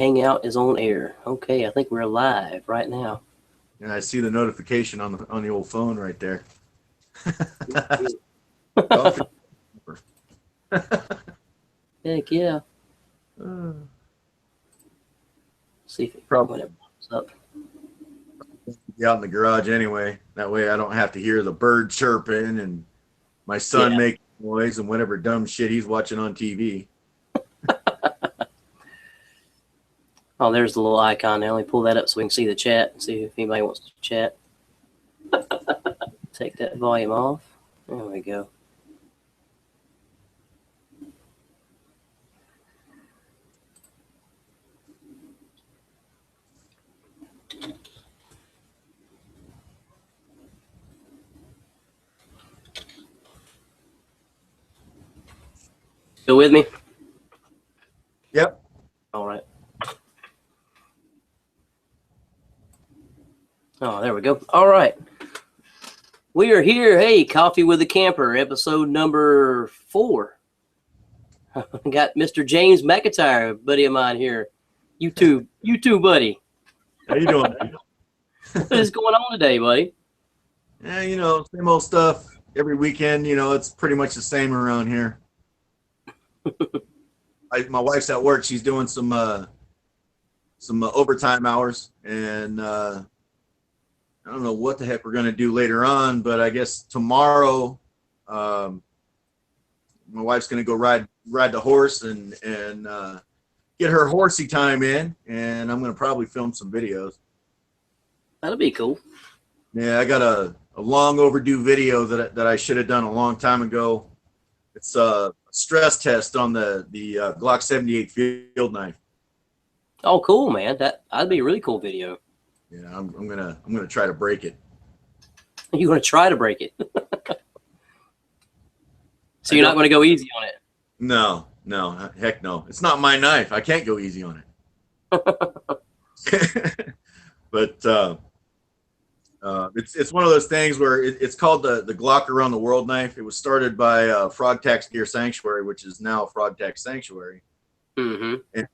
Hangout is on air. Okay, I think we're live right now. And I see the notification on the old phone right there. Heck yeah. See if it Probably pops up. be out in the garage anyway. That way I don't have to hear the bird chirping and my son making noise and whatever dumb shit he's watching on TV. Oh, there's the little icon now. Let me pull that up so we can see the chat and see if anybody wants to chat. Take that volume off. There we go. Still with me? Yep. All right. Oh, there we go. All right. We are here. Hey, Coffee with a Camper, episode number 4. Got Mr. James McIntyre, buddy of mine here. You too, buddy. How you doing? What is going on today, buddy? Yeah, you know, same old stuff every weekend. You know, it's pretty much the same around here. My wife's at work. She's doing some overtime hours, and I don't know what the heck we're gonna do later on, but I guess tomorrow, my wife's gonna go ride the horse and get her horsey time in, and I'm gonna probably film some videos. That'll be cool. Yeah, I got a long overdue video that I should have done a long time ago. It's a stress test on the Glock 78 field knife. Oh, cool, man. That'd be a really cool video. Yeah, I'm gonna try to break it. You're gonna try to break it. So you're not gonna go easy on it? No, heck no. It's not my knife. I can't go easy on it. But it's one of those things where it's called the Glock Around the World knife. It was started by Frog Tax Deer Sanctuary, which is now Frog Tax Sanctuary. Mm-hmm. And,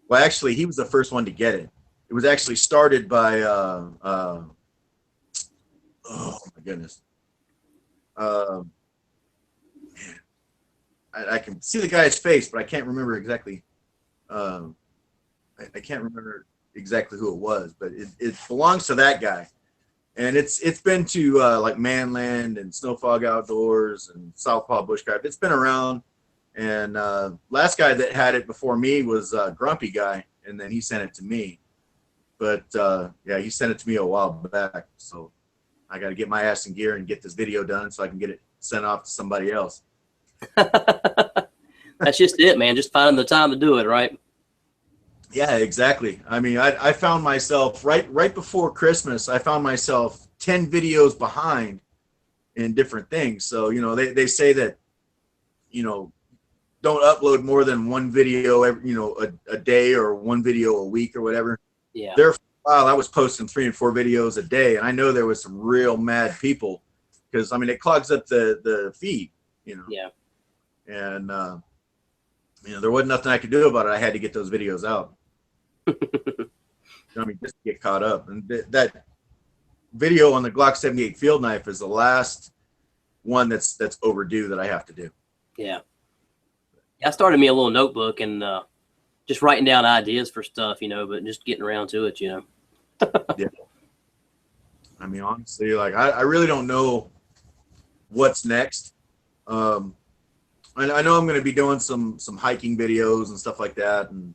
well, actually, he was the first one to get it. It was actually started by oh my goodness, man, I can see the guy's face, but I can't remember exactly. I can't remember exactly who it was, but it belongs to that guy. And it's been to like Manland and Snowfog Outdoors and Southpaw Bushcraft. It's been around, and last guy that had it before me was Grumpy Guy, and then he sent it to me. But yeah, he sent it to me a while back, so I got to get my ass in gear and get this video done so I can get it sent off to somebody else. That's just it, man. Just finding the time to do it, right? Yeah, exactly. I mean, I found myself right before Christmas. I found myself 10 videos behind in different things. So, you know, they say that, you know, don't upload more than one video every, a day or one video a week or whatever. Yeah. There for a while, I was posting 3 and 4 videos a day, and I know there was some real mad people because I mean it clogs up the feed, you know. Yeah. And you know, there wasn't nothing I could do about it. I had to get those videos out. I mean, just to get caught up. And that video on the Glock 78 field knife is the last one that's overdue that I have to do. Yeah. I started me a little notebook and just writing down ideas for stuff, you know, but just getting around to it, you know. Yeah. I mean, honestly, like I really don't know what's next. I know I'm going to be doing some hiking videos and stuff like that, and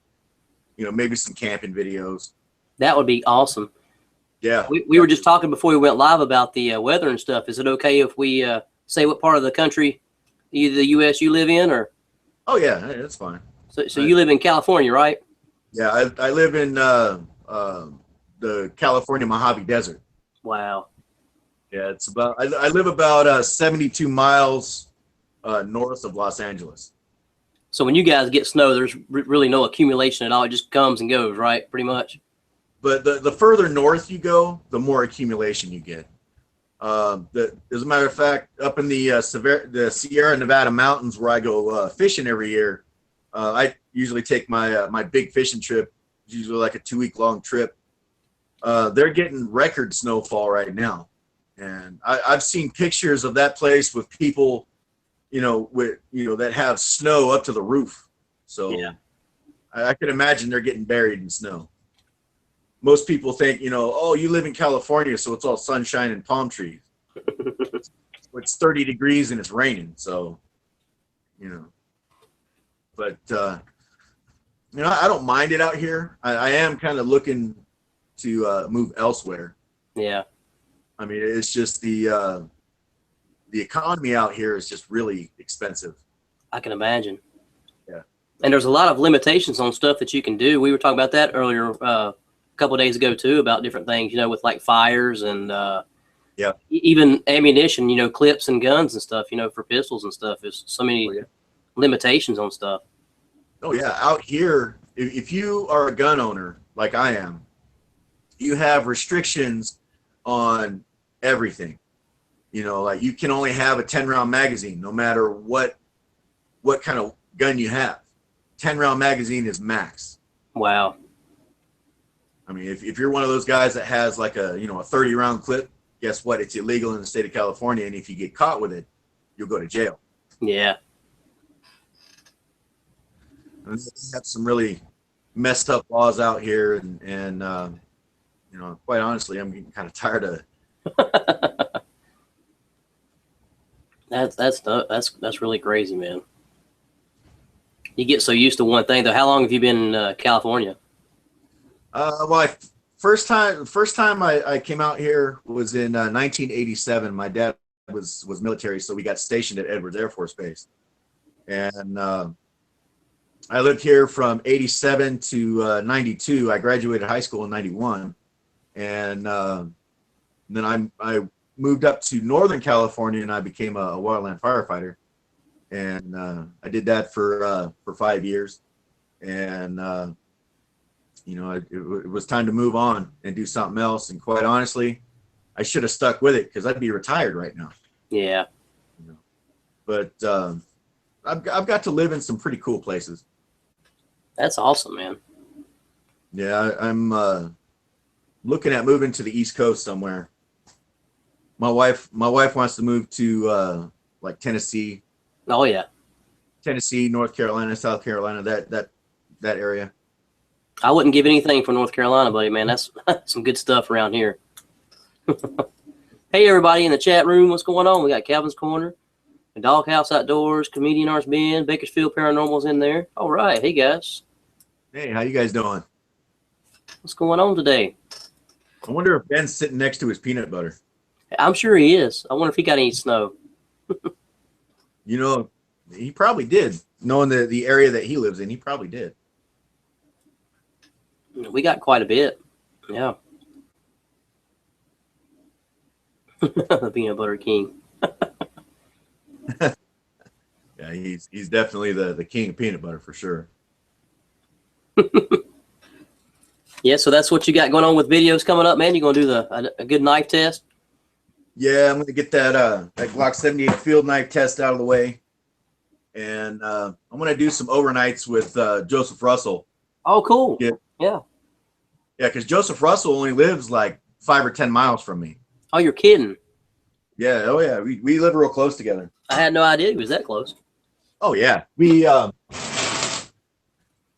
you know, maybe some camping videos. That would be awesome. Yeah. We were just talking before we went live about the weather and stuff. Is it okay if we say what part of the country, either the U.S. you live in, or? Oh yeah, that's fine. So you live in California, right? Yeah, I live in the California Mojave Desert. Wow. Yeah, it's about I live about 72 miles north of Los Angeles. So when you guys get snow, there's really no accumulation at all. It just comes and goes, right? Pretty much. But the further north you go, the more accumulation you get. As a matter of fact, up in the Sierra Nevada mountains where I go fishing every year, I usually take my big fishing trip usually like a 2-week long trip. They're getting record snowfall right now, and I've seen pictures of that place with people, that have snow up to the roof. So Yeah. I could imagine they're getting buried in snow. Most people think, oh, you live in California, so it's all sunshine and palm trees. It's 30 degrees and it's raining, so but I don't mind it out here. I am kind of looking to move elsewhere. Yeah. I mean, it's just the economy out here is just really expensive. I can imagine. Yeah. And there's a lot of limitations on stuff that you can do. We were talking about that earlier, a couple of days ago too, about different things, with like fires and even ammunition, clips and guns and stuff, for pistols and stuff. There's so many limitations on stuff. Oh yeah, out here, if you are a gun owner like I am, you have restrictions on everything. Like you can only have a 10-round magazine, no matter what kind of gun you have. 10-round magazine is max. Wow. I mean, if you're one of those guys that has like a 30-round clip, guess what? It's illegal in the state of California, and if you get caught with it, you'll go to jail. Yeah. And we have some really messed up laws out here, and quite honestly, I'm getting kind of tired of it. That's really crazy, man. You get so used to one thing, though. How long have you been in California? Well, first time I came out here was in 1987. My dad was military, so we got stationed at Edwards Air Force Base, and I lived here from 87 to 92. I graduated high school in 91, and then I moved up to Northern California, and I became a wildland firefighter, and I did that for 5 years, and it was time to move on and do something else. And quite honestly, I should have stuck with it because I'd be retired right now. Yeah. But I've got to live in some pretty cool places. That's awesome, man. Yeah, I'm looking at moving to the East Coast somewhere. My wife wants to move to like Tennessee. Oh yeah. Tennessee, North Carolina, South Carolina, that area. I wouldn't give anything for North Carolina, buddy, man. That's some good stuff around here. Hey, everybody in the chat room, what's going on? We got Calvin's Corner, the Doghouse Outdoors, Comedian Arts Ben, Bakersfield Paranormal's in there. All right. Hey, guys. Hey, how you guys doing? What's going on today? I wonder if Ben's sitting next to his peanut butter. I'm sure he is. I wonder if he got any snow. He probably did. Knowing the area that he lives in, he probably did. We got quite a bit. Yeah. The peanut butter king. Yeah, he's definitely the king of peanut butter for sure. Yeah, so that's what you got going on with videos coming up, man. You gonna do a good knife test? Yeah, I'm gonna get that Glock 78 field knife test out of the way, and I'm gonna do some overnights with Joseph Russell. Oh, cool. Yeah, because Joseph Russell only lives like 5 or 10 miles from me. Oh, you're kidding. Yeah, oh yeah, we live real close together. I had no idea he was that close. Oh yeah, we had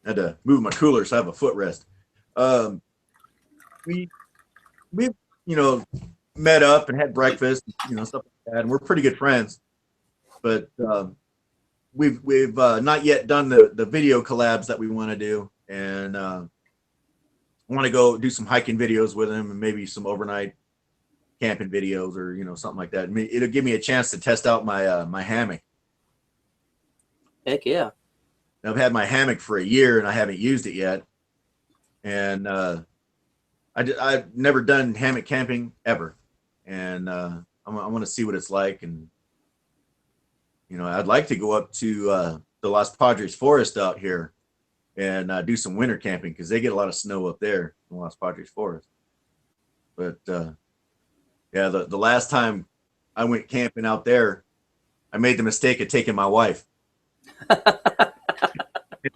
to move my cooler so I have a footrest. We met up and had breakfast, stuff like that, and we're pretty good friends. But we've not yet done the video collabs that we want to do, and I want to go do some hiking videos with him and maybe some overnight camping videos or something like that. It'll give me a chance to test out my hammock. Heck yeah. I've had my hammock for a year and I haven't used it yet, and I've never done hammock camping ever, and I want to see what it's like. And I'd like to go up to the Los Padres Forest out here and do some winter camping because they get a lot of snow up there in Los Padres Forest. But yeah, the last time I went camping out there, I made the mistake of taking my wife.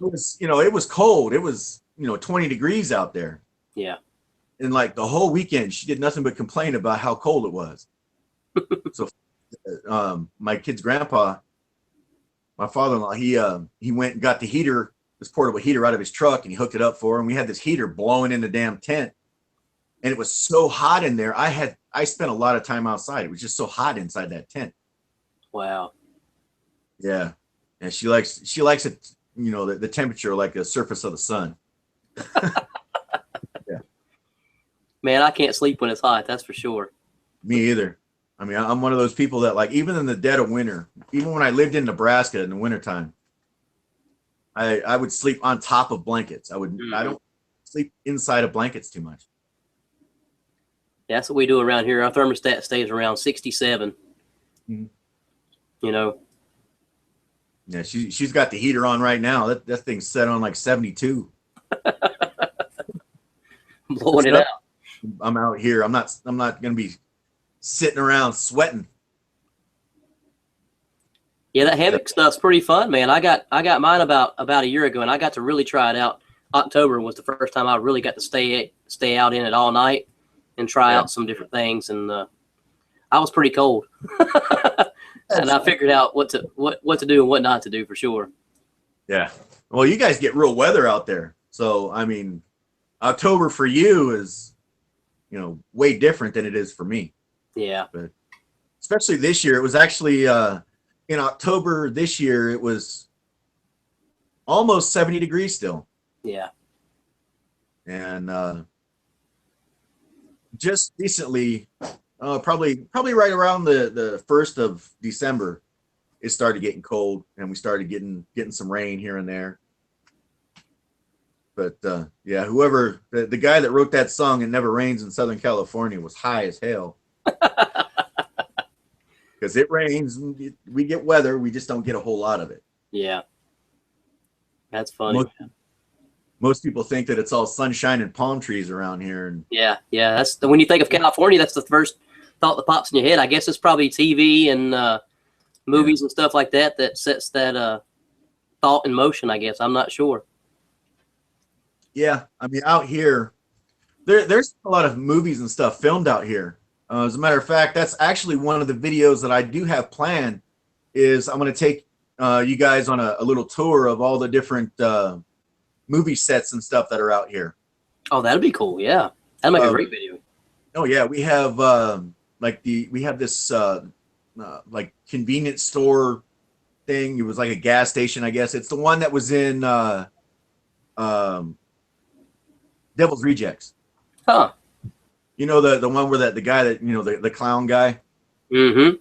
It was, it was cold. It was, 20 degrees out there. Yeah. And like the whole weekend, she did nothing but complain about how cold it was. So, my kid's grandpa, my father-in-law, he went and got the heater, this portable heater out of his truck, and he hooked it up for him. We had this heater blowing in the damn tent, and it was so hot in there. I spent a lot of time outside. It was just so hot inside that tent. Wow. Yeah. And she likes it, the temperature like the surface of the sun. Yeah. Man, I can't sleep when it's hot. That's for sure. Me either. I mean, I'm one of those people that, like, even in the dead of winter, even when I lived in Nebraska in the wintertime, I would sleep on top of blankets. I don't sleep inside of blankets too much. Yeah, that's what we do around here. Our thermostat stays around 67. Mm-hmm. Yeah, she's got the heater on right now. That thing's set on like 72. Blowing it out. I'm out here. I'm not gonna be sitting around sweating. Yeah, that hammock stuff's pretty fun, man. I got mine about a year ago, and I got to really try it out. October was the first time I really got to stay out in it all night and try out some different things. And I was pretty cold, and I figured out what to do and what not to do for sure. Yeah. Well, you guys get real weather out there, so I mean, October for you is, way different than it is for me. Yeah. But especially this year, it was actually in October this year, it was almost 70 degrees still. Yeah. And just recently, probably right around the 1st of December, it started getting cold, and we started getting some rain here and there. But yeah, whoever the guy that wrote that song "It Never Rains in Southern California" was high as hell. Because it rains, we get weather, we just don't get a whole lot of it. Yeah. That's funny. Most people think that it's all sunshine and palm trees around here. And yeah. That's when you think of California, that's the first thought that pops in your head. I guess it's probably TV and movies and stuff like that sets that thought in motion, I guess. I'm not sure. Yeah. I mean, out here, there's a lot of movies and stuff filmed out here. As a matter of fact, that's actually one of the videos that I do have planned. Is I'm going to take you guys on a little tour of all the different movie sets and stuff that are out here. Oh, that'd be cool. Yeah, that'd make a great video. Oh yeah, we have we have this like convenience store thing. It was like a gas station, I guess. It's the one that was in Devil's Rejects. Huh. The one where the guy that the clown guy. Mm-hmm.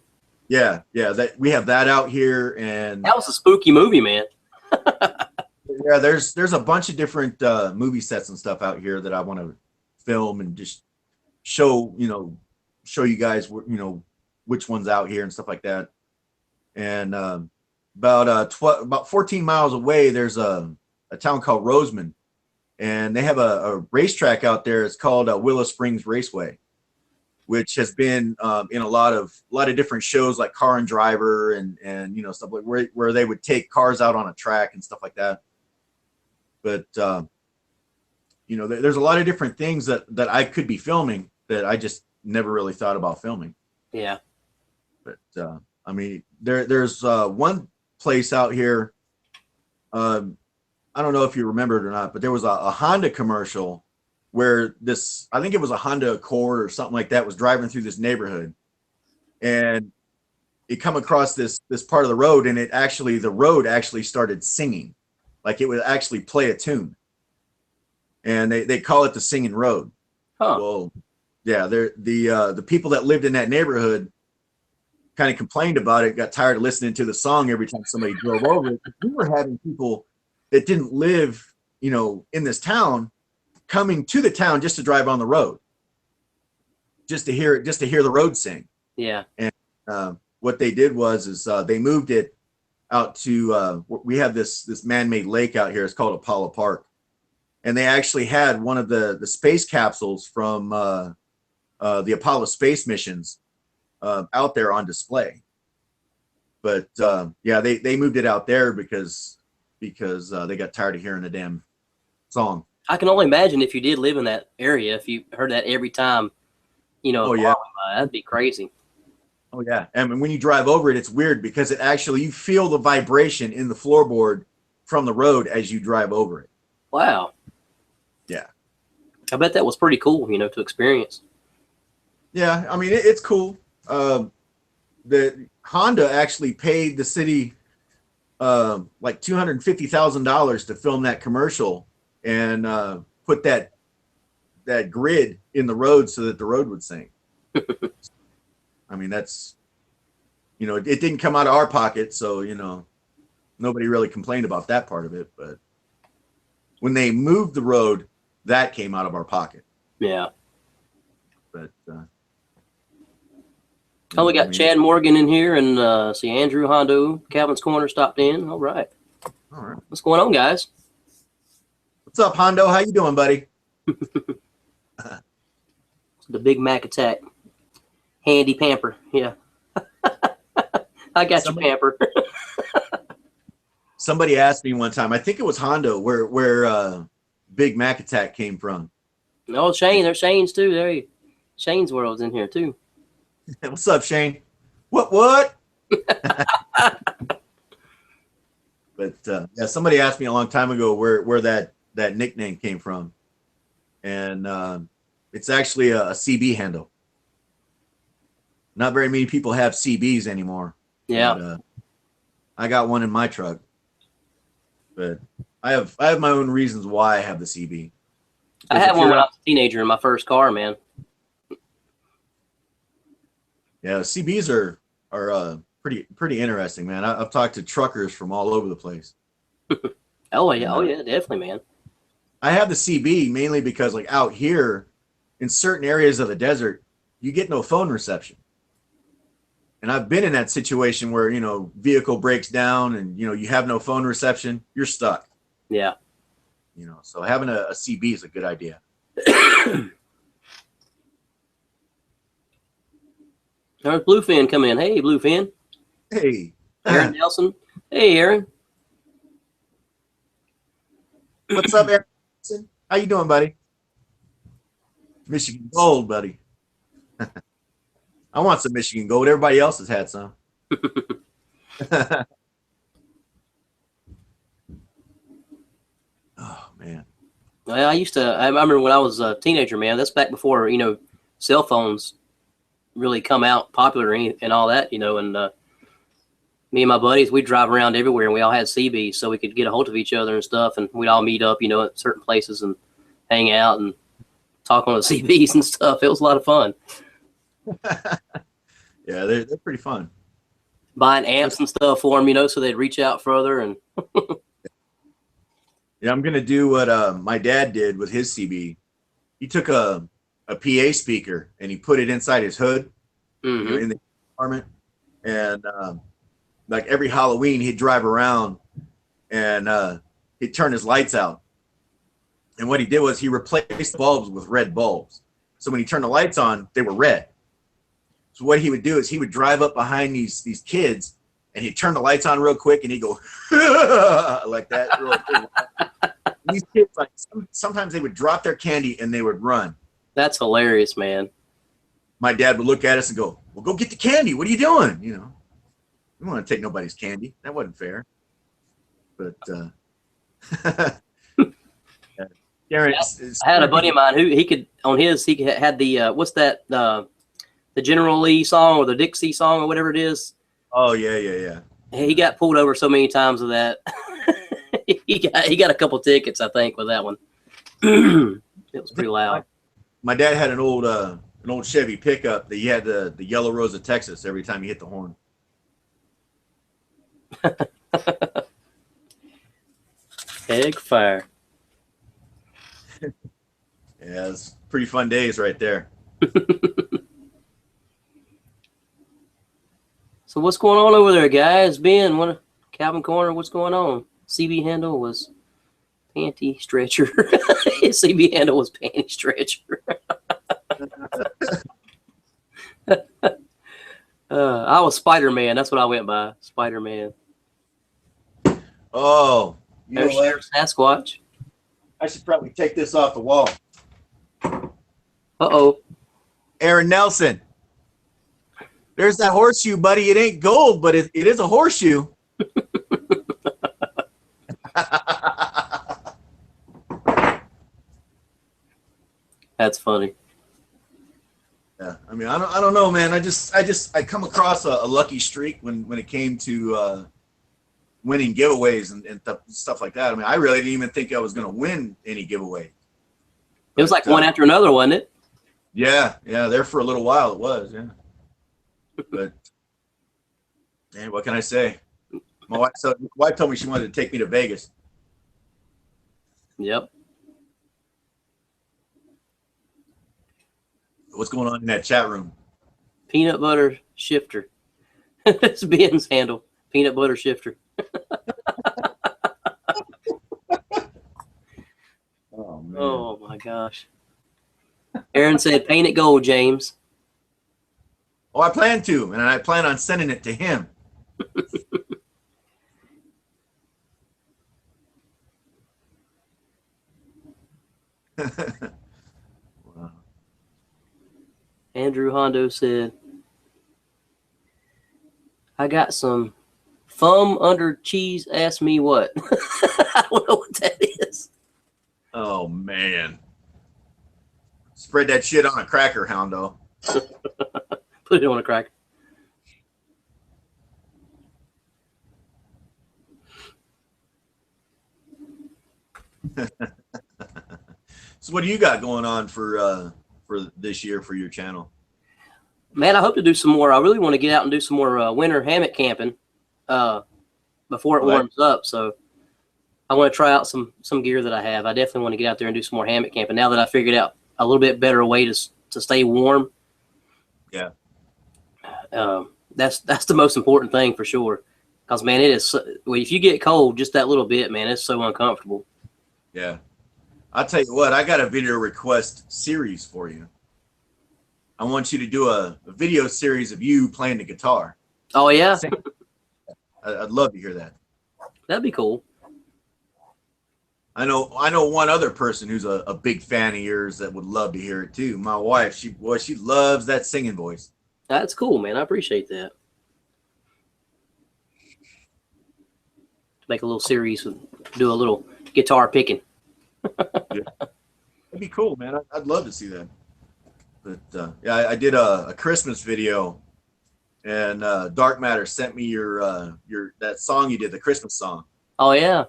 Yeah, that we have that out here, and that was a spooky movie, man. Yeah, there's a bunch of different movie sets and stuff out here that I want to film and just show you guys which one's out here and stuff like that. And about 14 miles away, there's a town called Roseman, and they have a racetrack out there. It's called Willow Springs Raceway, which has been in a lot of different shows like Car and Driver and stuff like where they would take cars out on a track and stuff like that. But there's a lot of different things that I could be filming that I just never really thought about filming. Yeah. But I mean, there's one place out here. I don't know if you remember it or not, but there was a Honda commercial where I think it was a Honda Accord or something like that, was driving through this neighborhood, and it come across this part of the road, and the road actually started singing, like it would actually play a tune, and they call it the Singing Road. Huh. Well, yeah, the people that lived in that neighborhood kind of complained about it, got tired of listening to the song every time somebody drove over it. We were having people that didn't live, in this town, coming to the town just to drive on the road, just to hear the road sing. Yeah. And what they did was they moved it out to we have this man-made lake out here. It's called Apollo Park, and they actually had one of the space capsules from the Apollo space missions out there on display. But yeah, they moved it out there because because they got tired of hearing the damn song. I can only imagine if you did live in that area, if you heard that every time, you know, Oh yeah, that'd be crazy. oh yeah. And when you drive over it, it's weird because it actually you feel the vibration in the floorboard from the road as you drive over it. Wow. Yeah. I bet that was pretty cool, you know, to experience. Yeah, I mean it's cool. The Honda actually paid the city like $250,000 to film that commercial and put that grid in the road so that the road would sing. I mean, that's, you know, it didn't come out of our pocket, so, you know, nobody really complained about that part of it. But when they moved the road, that came out of our pocket. Yeah. But Oh, we got Chad Morgan in here, and see Andrew Hondo, Calvin's Corner stopped in. All right. All right. What's going on, guys? What's up, Hondo? How you doing, buddy? The Big Mac attack. Handy pamper. Yeah. I got you, pamper. Somebody asked me one time, I think it was Hondo, where Big Mac attack came from. Oh, Shane. There's Shane's too. There Shane's World's in here too. What's up, Shane? What? But yeah, somebody asked me a long time ago where that nickname came from, and it's actually a CB handle. Not very many people have CBs anymore. Yeah. But, I got one in my truck, but I have my own reasons why I have the CB. I had one when I was a teenager in my first car, man. Yeah, CBs are pretty interesting, man. I've talked to truckers from all over the place. Oh yeah, definitely, man. I have the CB mainly because, like, out here in certain areas of the desert, you get no phone reception. And I've been in that situation where, you know, vehicle breaks down and, you know, you have no phone reception, you're stuck. Yeah. You know, so having a CB is a good idea. There's Bluefin come in. Hey, Bluefin. Hey. Aaron Nelson. Hey, Aaron. What's up, Aaron? How you doing, buddy? Michigan Gold, buddy. I want some Michigan Gold. Everybody else has had some. Oh, man. Well, I remember when I was a teenager, man. That's back before, you know, cell phones really come out popular and all that, you know. And me and my buddies, we'd drive around everywhere, and we all had CBs, so we could get a hold of each other and stuff. And we'd all meet up, you know, at certain places and hang out and talk on the CBs and stuff. It was a lot of fun. Yeah, they're pretty fun. Buying amps and stuff for them, you know, so they'd reach out further. And yeah, I'm gonna do what my dad did with his CB. He took a PA speaker and he put it inside his hood, you know, in the apartment, and like every Halloween he'd drive around and he'd turn his lights out. And what he did was he replaced bulbs with red bulbs. So when he turned the lights on, they were red. So what he would do is he would drive up behind these kids and he'd turn the lights on real quick and he'd go like that. Real quick. These kids, like sometimes they would drop their candy and they would run. That's hilarious, man. My dad would look at us and go, "Well, go get the candy. What are you doing?" You know, we don't want to take nobody's candy. That wasn't fair. But Gary, I had a buddy of mine who he had the what's that the General Lee song or the Dixie song or whatever it is. Oh yeah. He got pulled over so many times with that. he got a couple tickets, I think, with that one. It was pretty loud. My dad had an old Chevy pickup that he had the Yellow Rose of Texas every time he hit the horn. Heck fire. Yeah, it's pretty fun days right there. So what's going on over there, guys? Ben, Calvin Corner, what's going on? CB handle was panty stretcher. CB handle was panty stretcher. I was Spider-Man. That's what I went by. Spider-Man. Oh, You know There's what? Sheriff Sasquatch. I should probably take this off the wall. Uh-oh. Aaron Nelson. There's that horseshoe, buddy. It ain't gold, but it is a horseshoe. That's funny. Yeah, I mean, I don't know, man. I come across a lucky streak when it came to winning giveaways and stuff like that. I mean, I really didn't even think I was going to win any giveaway. It was like one after another, wasn't it? Yeah, there for a little while it was, yeah. But man, what can I say? My wife told me she wanted to take me to Vegas. Yep. What's going on in that chat room? Peanut butter shifter. That's Ben's handle. Peanut butter shifter. Oh man. Oh my gosh. Aaron said, "Paint it gold, James." Oh, I plan to, and I plan on sending it to him. Wow. Andrew Hondo said, "I got some thumb under cheese. Ask me what." I don't know what that is. Oh man. Spread that shit on a cracker, Hondo. Put it on a cracker. So what do you got going on for this year for your channel? Man, I hope to do some more. I really want to get out and do some more winter hammock camping before it warms up. So I want to try out some gear that I have. I definitely want to get out there and do some more hammock camping now that I figured out a little bit better way to stay warm. Yeah. That's the most important thing for sure. Because man, it is. Well, if you get cold just that little bit, man, it's so uncomfortable. Yeah. I'll tell you what, I got a video request series for you. I want you to do a video series of you playing the guitar. Oh yeah, I'd love to hear that. that'd be cool. I know one other person who's a big fan of yours that would love to hear it too. My wife, she loves that singing voice. That's cool, man. I appreciate that. Make a little series and do a little guitar picking. Yeah. That'd be cool, man. I'd love to see that. But yeah, I did a Christmas video, and Dark Matter sent me your that song you did, the Christmas song. Oh yeah.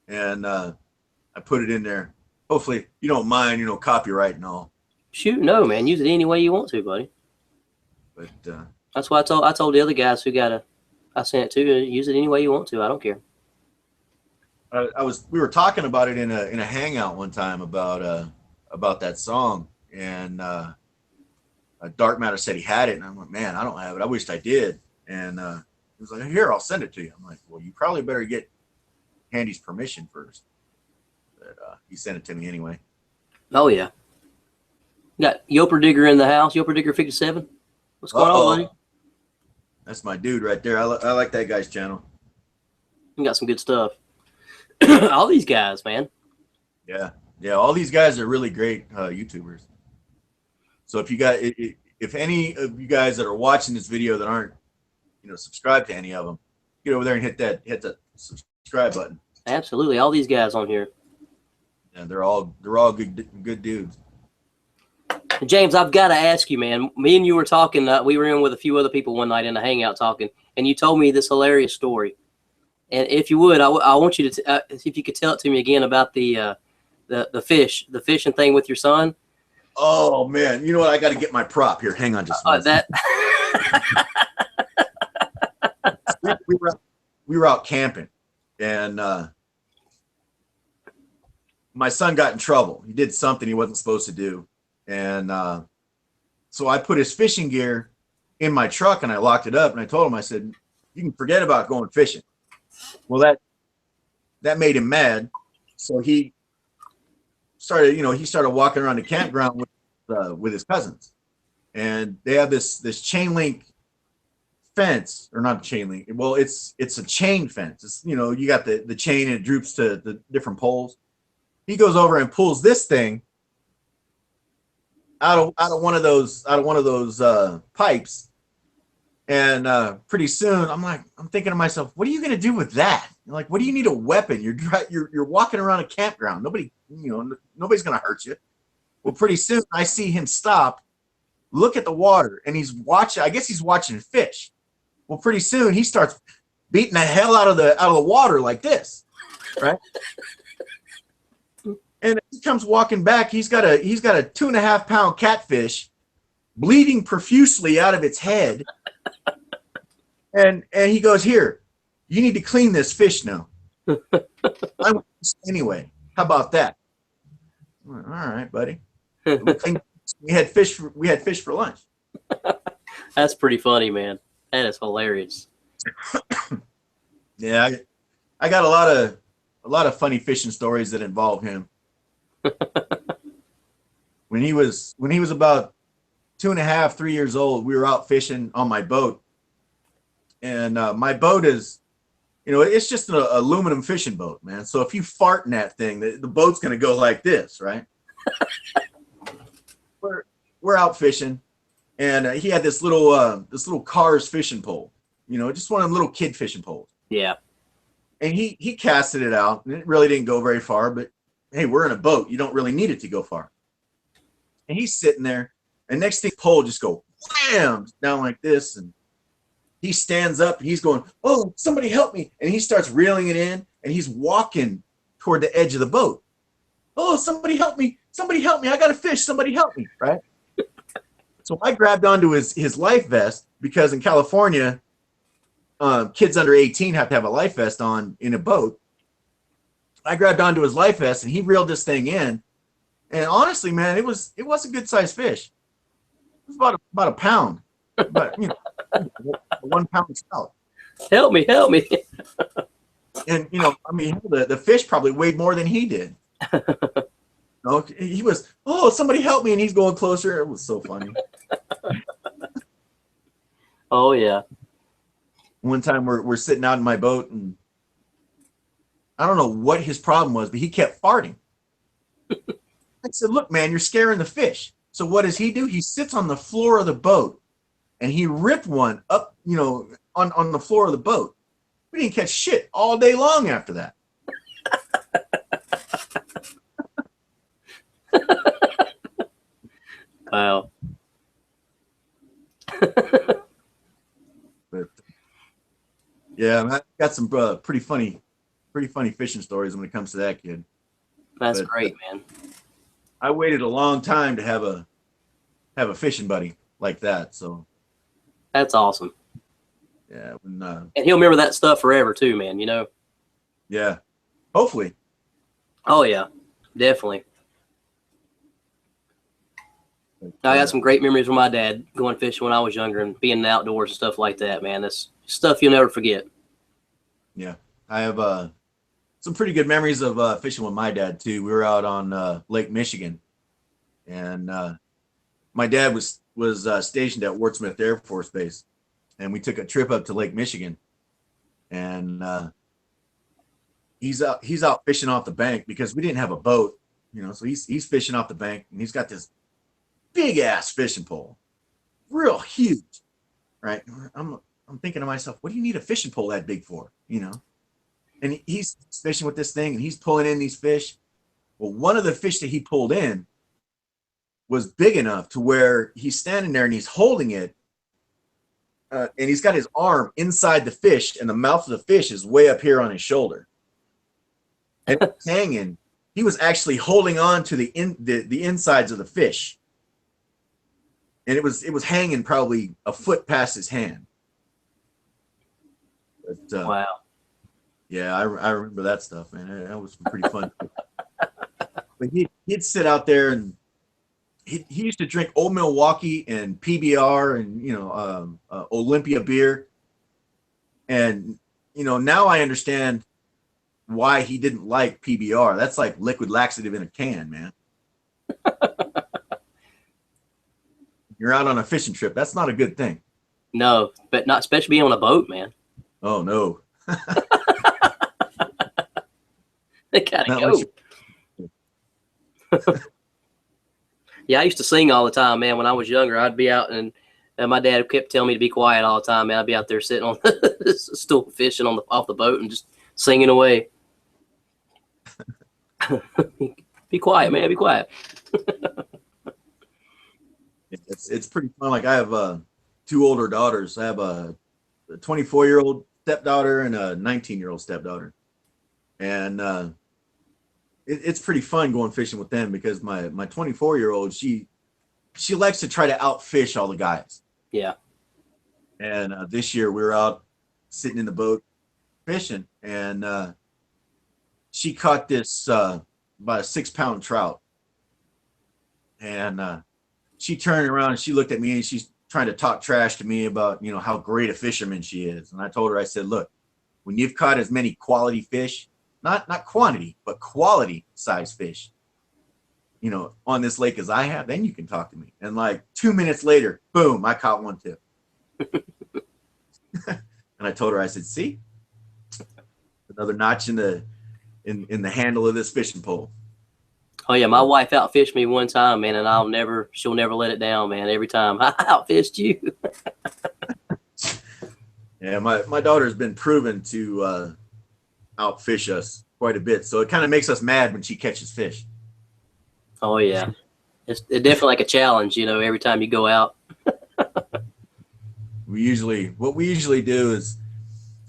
And I put it in there. Hopefully you don't mind, copyright and all. Shoot, no, man. Use it any way you want to, buddy. But That's why I told the other guys who I sent it to, use it any way you want to. I don't care. we were talking about it in a hangout one time about that song, and Dark Matter said he had it, and I'm like, man, I don't have it. I wished I did. And he was like, here, I'll send it to you. I'm like, well, you probably better get Handy's permission first. But he sent it to me anyway. Oh yeah. Got Yoper Digger in the house. Yoper Digger 57. What's going on, buddy? That's my dude right there. I like that guy's channel. You got some good stuff. All these guys, man. Yeah. All these guys are really great YouTubers. So if any of you guys that are watching this video that aren't, subscribed to any of them, get over there and hit the subscribe button. Absolutely, all these guys on here. And they're all good dudes. James, I've got to ask you, man. Me and you were talking. We were in with a few other people one night in a hangout talking, and you told me this hilarious story. And if you would, I want you to if you could tell it to me again about the fishing thing with your son. Oh man, you know what? I got to get my prop here. Hang on just a minute. we were out camping, and my son got in trouble. He did something he wasn't supposed to do, and so I put his fishing gear in my truck and I locked it up. And I told him, I said, "You can forget about going fishing." Well, that made him mad, so he started walking around the campground with his cousins, and they have this chain link fence, or not a chain link. Well, it's a chain fence. It's, you know, you got the chain and it droops to the different poles. He goes over and pulls this thing out of one of those pipes. And pretty soon, I'm thinking to myself, what are you gonna do with that? Like, what do you need a weapon? You're walking around a campground. Nobody's gonna hurt you. Well, pretty soon I see him stop, look at the water, and he's watching. I guess he's watching fish. Well, pretty soon he starts beating the hell out of the water like this, right? And he comes walking back. He's got a 2.5 pound catfish, bleeding profusely out of its head. And he goes, "Here, you need to clean this fish now." I want this anyway. How about that? All right, buddy. We had fish for lunch. That's pretty funny, man. That is hilarious. Yeah, I got a lot of funny fishing stories that involve him. When he was about 2.5, 3 years old, we were out fishing on my boat. And my boat is, it's just an aluminum fishing boat, man. So if you fart in that thing, the boat's going to go like this, right? We're out fishing, and he had this little Cars fishing pole, just one of them little kid fishing poles. Yeah. And he casted it out, and it really didn't go very far. But hey, we're in a boat; you don't really need it to go far. And he's sitting there, and next thing, the pole just go wham down like this, and he stands up and he's going, "Oh, somebody help me." And he starts reeling it in, and he's walking toward the edge of the boat. "Oh, somebody help me. Somebody help me. I got a fish. Somebody help me." Right? So I grabbed onto his life vest, because in California, kids under 18 have to have a life vest on in a boat. I grabbed onto his life vest, and he reeled this thing in. And honestly, man, it was a good sized fish. It was about a pound. But 1 pound salad. Help me. And the fish probably weighed more than he did. He was, "Oh, somebody help me," and he's going closer. It was so funny. Oh yeah. One time we're sitting out in my boat, and I don't know what his problem was, but he kept farting. I said, "Look, man, you're scaring the fish." So what does he do? He sits on the floor of the boat, and he ripped one up, on the floor of the boat. We didn't catch shit all day long after that. Wow. But yeah, I got some pretty funny fishing stories when it comes to that kid. That's great, man. I waited a long time to have a fishing buddy like that. So that's awesome. Yeah, and he'll remember that stuff forever too, man. Yeah, hopefully. Oh yeah, definitely. I got some great memories with my dad going fishing when I was younger and being in the outdoors and stuff like that, man. That's stuff you'll never forget. Yeah, I have some pretty good memories of fishing with my dad too. We were out on Lake Michigan, and my dad was stationed at Ward Smith Air Force Base, and we took a trip up to Lake Michigan, and he's out fishing off the bank because we didn't have a boat, so he's fishing off the bank, and he's got this big ass fishing pole, real huge, right? I'm thinking to myself, what do you need a fishing pole that big for, And he's fishing with this thing, and he's pulling in these fish. Well, one of the fish that he pulled in was big enough to where he's standing there and he's holding it, and he's got his arm inside the fish, and the mouth of the fish is way up here on his shoulder, and it's hanging. He was actually holding on to the insides of the fish. And it was hanging probably a foot past his hand. But, wow. Yeah, I remember that stuff, man. That was pretty fun. But he'd sit out there, and he used to drink Old Milwaukee and PBR and Olympia beer. And now I understand why he didn't like PBR. That's like liquid laxative in a can, man. You're out on a fishing trip. That's not a good thing. No, but not especially being on a boat, man. Oh no, They gotta not go. unless you. Yeah, I used to sing all the time, man. When I was younger, I'd be out and my dad kept telling me to be quiet all the time, man. I'd be out there sitting on the stool fishing off the boat and just singing away. Be quiet, man. Be quiet. It's pretty fun. Like I have two older daughters. I have a 24-year-old stepdaughter and a 19-year-old stepdaughter, and it's pretty fun going fishing with them because my 24-year-old she likes to try to outfish all the guys. Yeah. And this year we were out sitting in the boat fishing, and she caught this about a 6-pound trout, and she turned around and she looked at me and she's trying to talk trash to me about, you know, how great a fisherman she is. And I told her, I said, look, when you've caught as many quality fish, not quantity, but quality size fish, you know, on this lake as I have, then you can talk to me. And like 2 minutes later, boom, I caught one too. And I told her, I said, see, another notch in the handle of this fishing pole. Oh yeah, my wife outfished me one time, man, and she'll never let it down, man. Every time I outfished you. Yeah, my daughter's been proven to outfish us quite a bit, so it kind of makes us mad when she catches fish. Oh yeah, it's definitely like a challenge, you know. Every time you go out. What we usually do is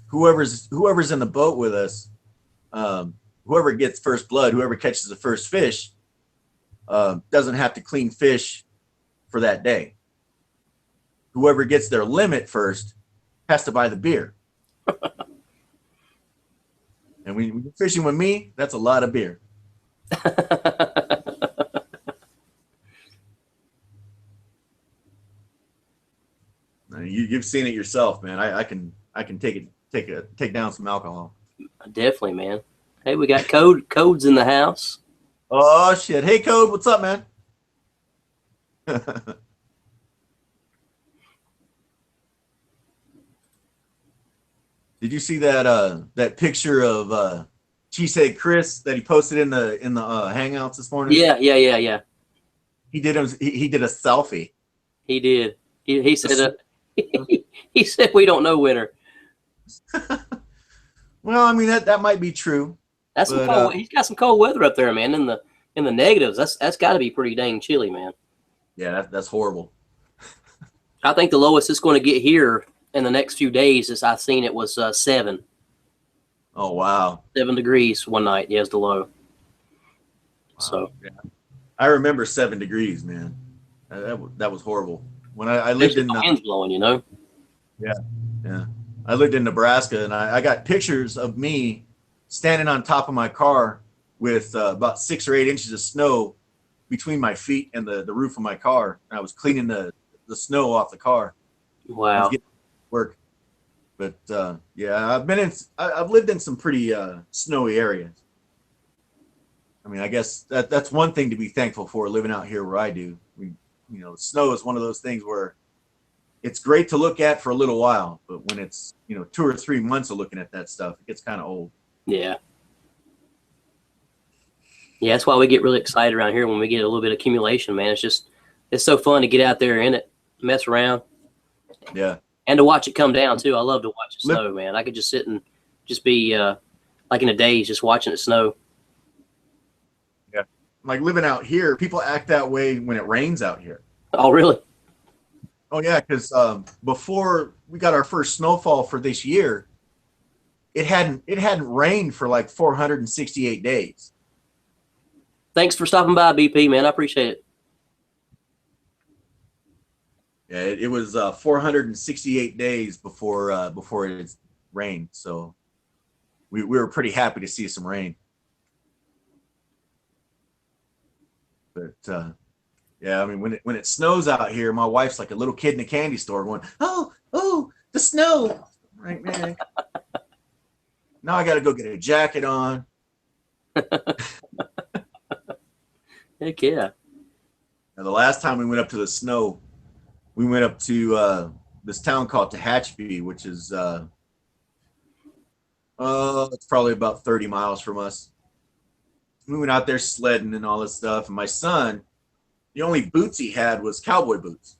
whoever's in the boat with us, whoever gets first blood, whoever catches the first fish, doesn't have to clean fish for that day. Whoever gets their limit first has to buy the beer. And when you're fishing with me, that's a lot of beer. You've seen it yourself, man. I can take down some alcohol. Definitely, man. Hey, we got codes in the house. Oh shit! Hey, Code, what's up, man? Did you see that picture of Cheesehead Chris that he posted in the Hangouts this morning? Yeah. He did a selfie. He did. He said he said we don't know winter. Well, I mean that might be true. That's some cold. He's got some cold weather up there, man. In the negatives, that's got to be pretty dang chilly, man. Yeah, that's horrible. I think the lowest it's going to get here in the next few days, as I've seen it, was 7. Oh wow, 7 degrees one night. Yeah, is the low. Wow. So yeah. I remember 7 degrees, man. That was horrible. When I lived in the wind's blowing, you know. Yeah. I lived in Nebraska, and I got pictures of me standing on top of my car with about 6 or 8 inches of snow between my feet and the roof of my car. And I was cleaning the snow off the car. Wow. I was getting work. But yeah, I've lived in some pretty snowy areas. I mean, I guess that's one thing to be thankful for living out here where I do. Snow is one of those things where it's great to look at for a little while, but when it's 2 or 3 months of looking at that stuff, it gets kind of old. Yeah, that's why we get really excited around here when we get a little bit of accumulation, man. It's so fun to get out there in it, mess around. Yeah. And to watch it come down too. I love to watch it snow, man. I could just sit and just be like in a daze just watching it snow. Yeah. Like living out here, people act that way when it rains out here. Oh, really? Oh yeah, because before we got our first snowfall for this year, it hadn't rained for like 468 days. Thanks for stopping by, BP, man. I appreciate it. Yeah, it was 468 days before it rained, so we were pretty happy to see some rain. But yeah, I mean when it snows out here, my wife's like a little kid in a candy store going, "Oh, the snow!" Right, man. Now I got to go get a jacket on. Heck yeah. Now, the last time we went up to the snow, we went up to this town called Tehachapi, which is it's probably about 30 miles from us. We went out there sledding and all this stuff, and my son, the only boots he had was cowboy boots.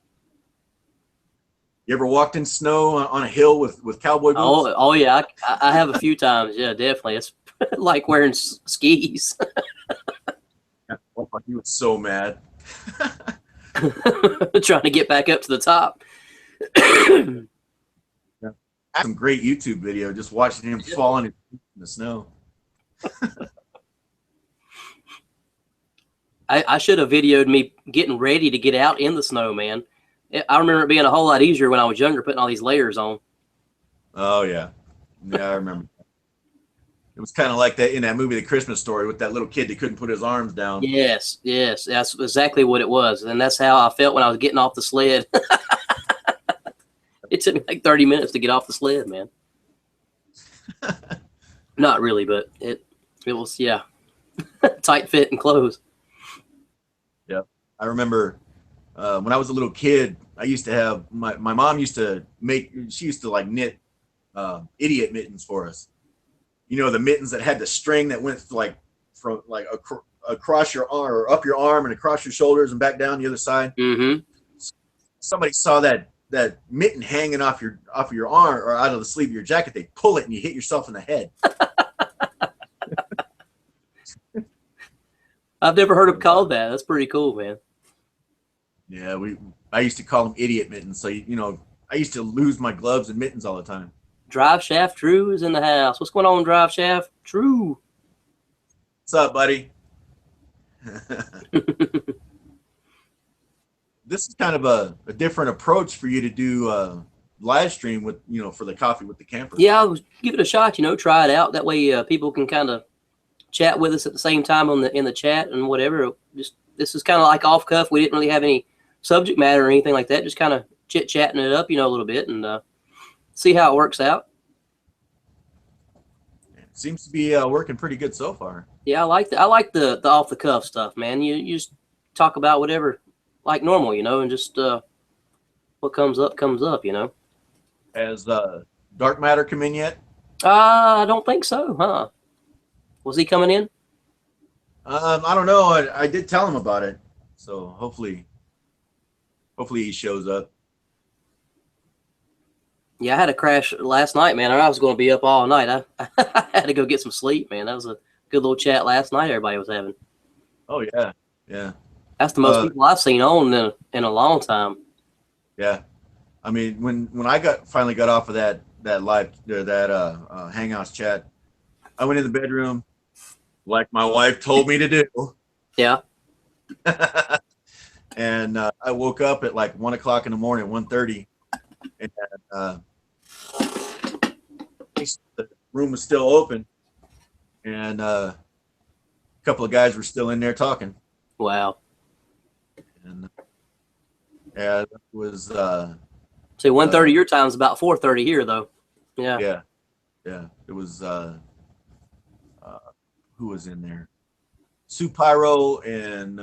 You ever walked in snow on a hill with cowboy boots? Oh yeah, I have a few times. Yeah, definitely. It's like wearing skis. Oh, he was so mad. Trying to get back up to the top. Yeah. Some great YouTube video just watching him falling in the snow. I should have videoed me getting ready to get out in the snow, man. I remember it being a whole lot easier when I was younger, putting all these layers on. Oh yeah, yeah, I remember. It was kind of like that in that movie, The Christmas Story, with that little kid that couldn't put his arms down. Yes, that's exactly what it was, and that's how I felt when I was getting off the sled. It took me like 30 minutes to get off the sled, man. Not really, but it was, yeah, tight fit and clothes. Yeah, I remember when I was a little kid, I used to have my mom used to like knit idiot mittens for us. You know, the mittens that had the string that went like from like across your arm or up your arm and across your shoulders and back down the other side. Mm-hmm. Somebody saw that mitten hanging off your arm or out of the sleeve of your jacket. They pull it and you hit yourself in the head. I've never heard of called that. That's pretty cool, man. Yeah, I used to call them idiot mittens. So you know, I used to lose my gloves and mittens all the time. Drive Shaft True is in the house. What's going on, Drive Shaft True? What's up, buddy? This is kind of a different approach for you to do live stream with, you know, for the Coffee with the Camper. Yeah, I was give it a shot. You know, try it out. That way, people can kind of chat with us at the same time in the chat and whatever. Just this is kind of like off cuff. We didn't really have any subject matter or anything like that. Just kind of chit chatting it up, you know, a little bit and see how it works out. It seems to be working pretty good so far. Yeah, I like the off the cuff stuff, man. You just talk about whatever like normal, you know, and just what comes up, you know. Has Dark Matter come in yet? I don't think so, huh? Was he coming in? I don't know. I did tell him about it, so hopefully he shows up. Yeah, I had a crash last night, man. I was going to be up all night. I had to go get some sleep, man. That was a good little chat last night everybody was having. Oh, yeah. Yeah. That's the most people I've seen on in a long time. Yeah. I mean, when I finally got off of that live Hangouts chat, I went in the bedroom like my wife told me to do. Yeah. And I woke up at like 1 o'clock in the morning, 1:30. And the room was still open, and a couple of guys were still in there talking. Wow. And yeah, it was. So 1:30 your time is about 4:30 here, though. Yeah. Yeah. It was. Who was in there? Sue Pyro and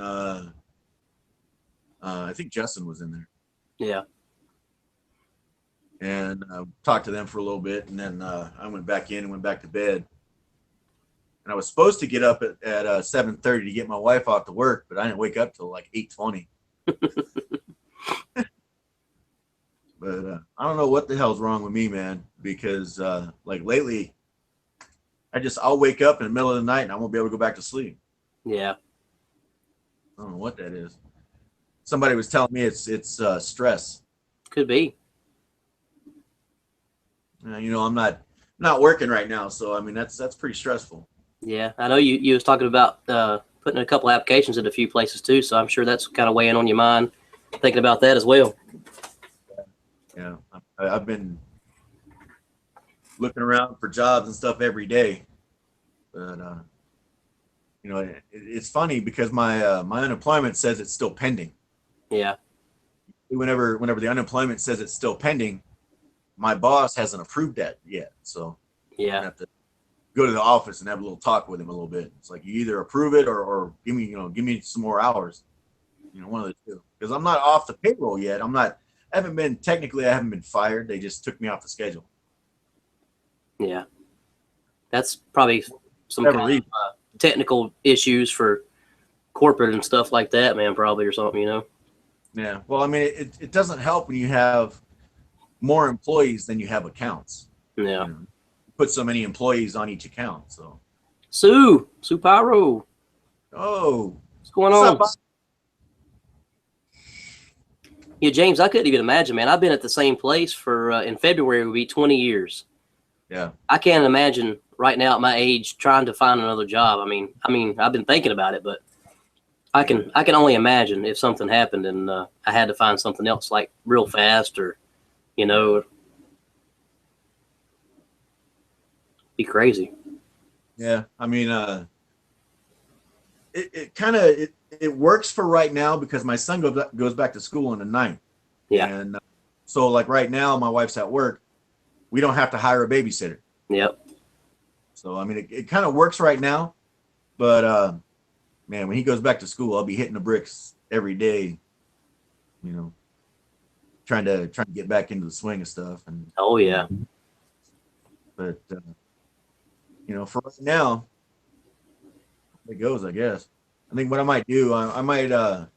I think Justin was in there. Yeah. And talked to them for a little bit, and then I went back in and went back to bed. And I was supposed to get up at 7:30 to get my wife off to work, but I didn't wake up till like 8:20. But I don't know what the hell's wrong with me, man, because like lately, I'll wake up in the middle of the night and I won't be able to go back to sleep. Yeah. I don't know what that is. Somebody was telling me it's stress. Could be. You know, I'm not working right now, so I mean that's pretty stressful. Yeah, I know you was talking about putting a couple applications in a few places too, so I'm sure that's kind of weighing on your mind, thinking about that as well. Yeah, I've been looking around for jobs and stuff every day, but you know, it's funny because my unemployment says it's still pending. Yeah. Whenever the unemployment says it's still pending, my boss hasn't approved that yet, so yeah, I have to go to the office and have a little talk with him a little bit. It's like you either approve it or give me some more hours, you know, one of the two. Because I'm not off the payroll yet. I'm not haven't been fired. They just took me off the schedule. Yeah, that's probably some Whatever kind reason. of technical issues for corporate and stuff like that, man. Probably or something, you know. Yeah. Well, I mean, it doesn't help when you have more employees than you have accounts. Yeah. You know, put so many employees on each account. So. Sue Pyro, Oh, what's going what's on? up? Yeah, James, I couldn't even imagine, man. I've been at the same place for in February will be 20 years. Yeah. I can't imagine right now at my age trying to find another job. I mean, I've been thinking about it, but I can only imagine if something happened and I had to find something else like real fast or, you know, be crazy. Yeah. I mean, it kind of it works for right now because my son goes back to school on the 9th. Yeah. And so like right now, my wife's at work. We don't have to hire a babysitter. Yep. So, I mean, it kind of works right now, but man, when he goes back to school, I'll be hitting the bricks every day, you know, trying to get back into the swing of stuff. And Oh yeah. But you know, for right now, it goes, I guess. I think what I might do, I might, you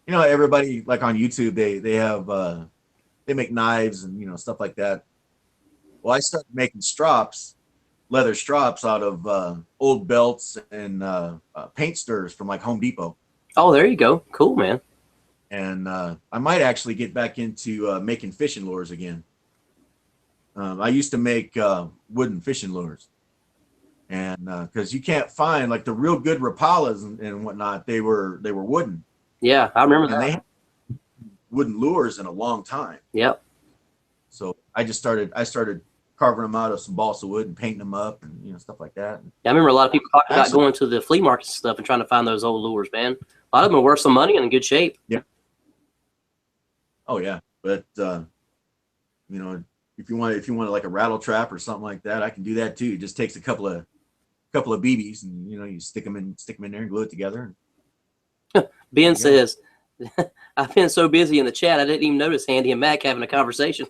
know, everybody like on YouTube, they have, they make knives and, you know, stuff like that. Well, I started making leather strops out of old belts and paint stirrers from like Home Depot. Oh, there you go. Cool, man. And I might actually get back into making fishing lures again. I used to make wooden fishing lures. And because you can't find like the real good Rapalas and whatnot, they were wooden. Yeah, I remember And that. they had wooden lures in a long time. Yep. So I started carving them out of some balsa wood and painting them up and, you know, stuff like that. Yeah, I remember a lot of people talking about going to the flea markets and stuff and trying to find those old lures, man. A lot of them are worth some money and in good shape. Yeah. Oh yeah, but you know, if you want like a rattle trap or something like that, I can do that too. It just takes a couple of BBs and, you know, you stick them in there and glue it together. Ben says, I've been so busy in the chat, I didn't even notice Andy and Mac having a conversation.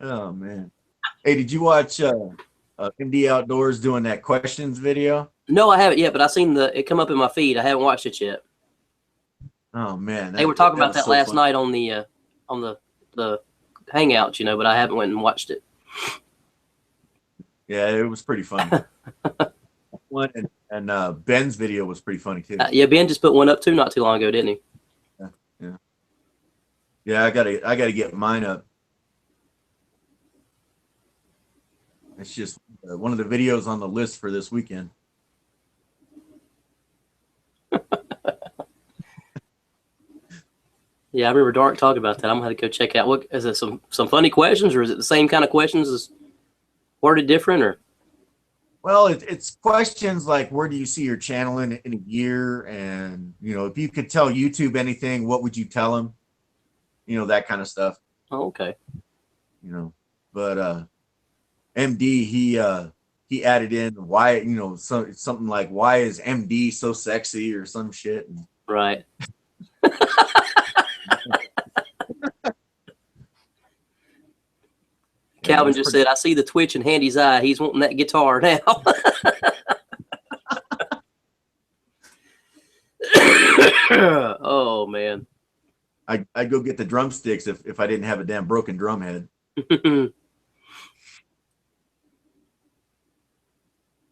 Oh man. Hey, did you watch MD Outdoors doing that questions video? No, I haven't yet, but I seen it come up in my feed. I haven't watched it yet. Oh man. They were talking about that so last fun. night on the Hangouts, you know, but I haven't went and watched it. Yeah, it was pretty funny. And Ben's video was pretty funny too. Yeah, Ben just put one up too not too long ago, didn't he? Yeah. I gotta get mine up. It's just one of the videos on the list for this weekend. Yeah, I remember Dark talking about that. I'm gonna go check out. What is it? Some funny questions, or is it the same kind of questions, as worded different, or? Well, it's questions like, where do you see your channel in a year? And, you know, if you could tell YouTube anything, what would you tell them? You know, that kind of stuff. Oh, okay. You know, but MD, he added in why, you know, something like, why is MD so sexy or some shit. And, Right. Calvin just said, I see the twitch in Handy's eye. He's wanting that guitar now. Oh, man. I'd go get the drumsticks if I didn't have a damn broken drum head.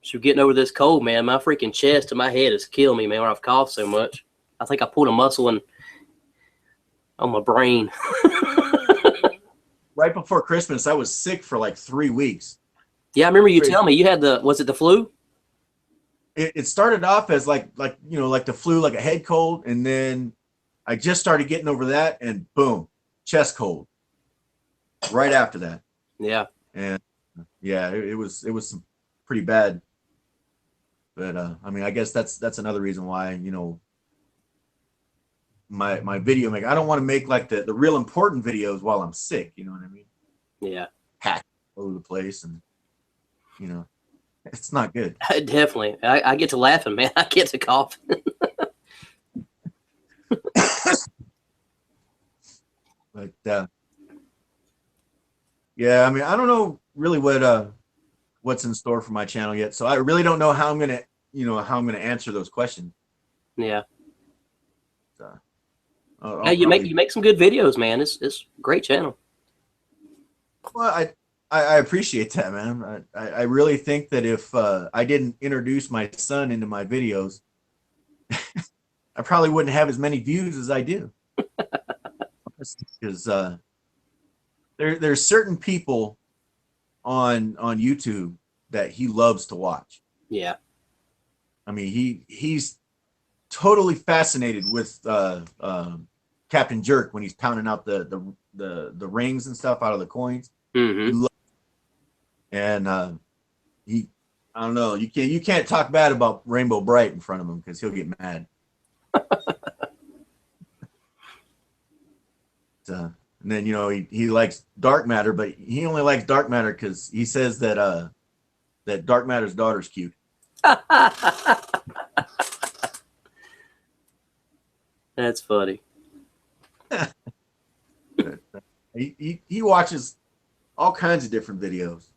So getting over this cold, man. My freaking chest and my head is killing me, man, when I've coughed so much. I think I pulled a muscle on my brain. Right before Christmas, I was sick for like 3 weeks. Yeah, I remember you telling me you had was it the flu? It started off as like you know, like the flu, like a head cold, and then I just started getting over that, and boom, chest cold. Right after that. Yeah. And yeah, it was pretty bad. But I mean, I guess that's another reason why, you know, my video I don't want to make like the real important videos while I'm sick, you know what I mean? Yeah. Hack all over the place, and you know, it's not good. Definitely. I get to laughing, man. I get to coughing. But yeah, I mean, I don't know really what's in store for my channel yet, so I really don't know how I'm gonna, how I'm gonna answer those questions. Yeah. So, Yeah, I'll probably. you make some good videos, man. It's a great channel. Well, I appreciate that, man. I really think that if I didn't introduce my son into my videos, I probably wouldn't have as many views as I do. Because there's certain people on YouTube that he loves to watch. Yeah. I mean, he's totally fascinated with Captain Jerk when he's pounding out the rings and stuff out of the coins. Mm-hmm. And he, I don't know, you can't talk bad about Rainbow Bright in front of him because he'll get mad. And then he likes dark matter, but he only likes dark matter because he says that that dark matter's daughter's cute. That's funny. He watches all kinds of different videos.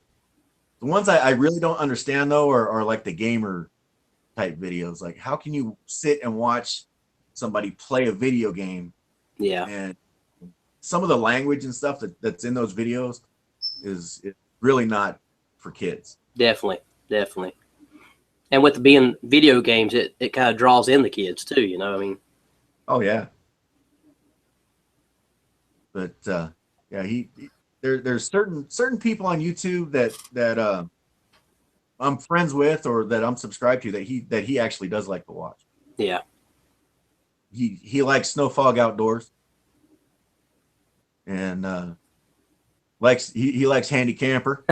The ones I really don't understand though are like the gamer type videos. Like, how can you sit and watch somebody play a video game? Yeah. And some of the language and stuff that's in those videos is really not for kids. Definitely. And with being video games, it kind of draws in the kids too, you know. I mean, oh yeah. But yeah, there's certain people on YouTube that I'm friends with or that I'm subscribed to that he actually does like to watch. Yeah. He likes Snow Fog Outdoors. And he likes Handy Camper.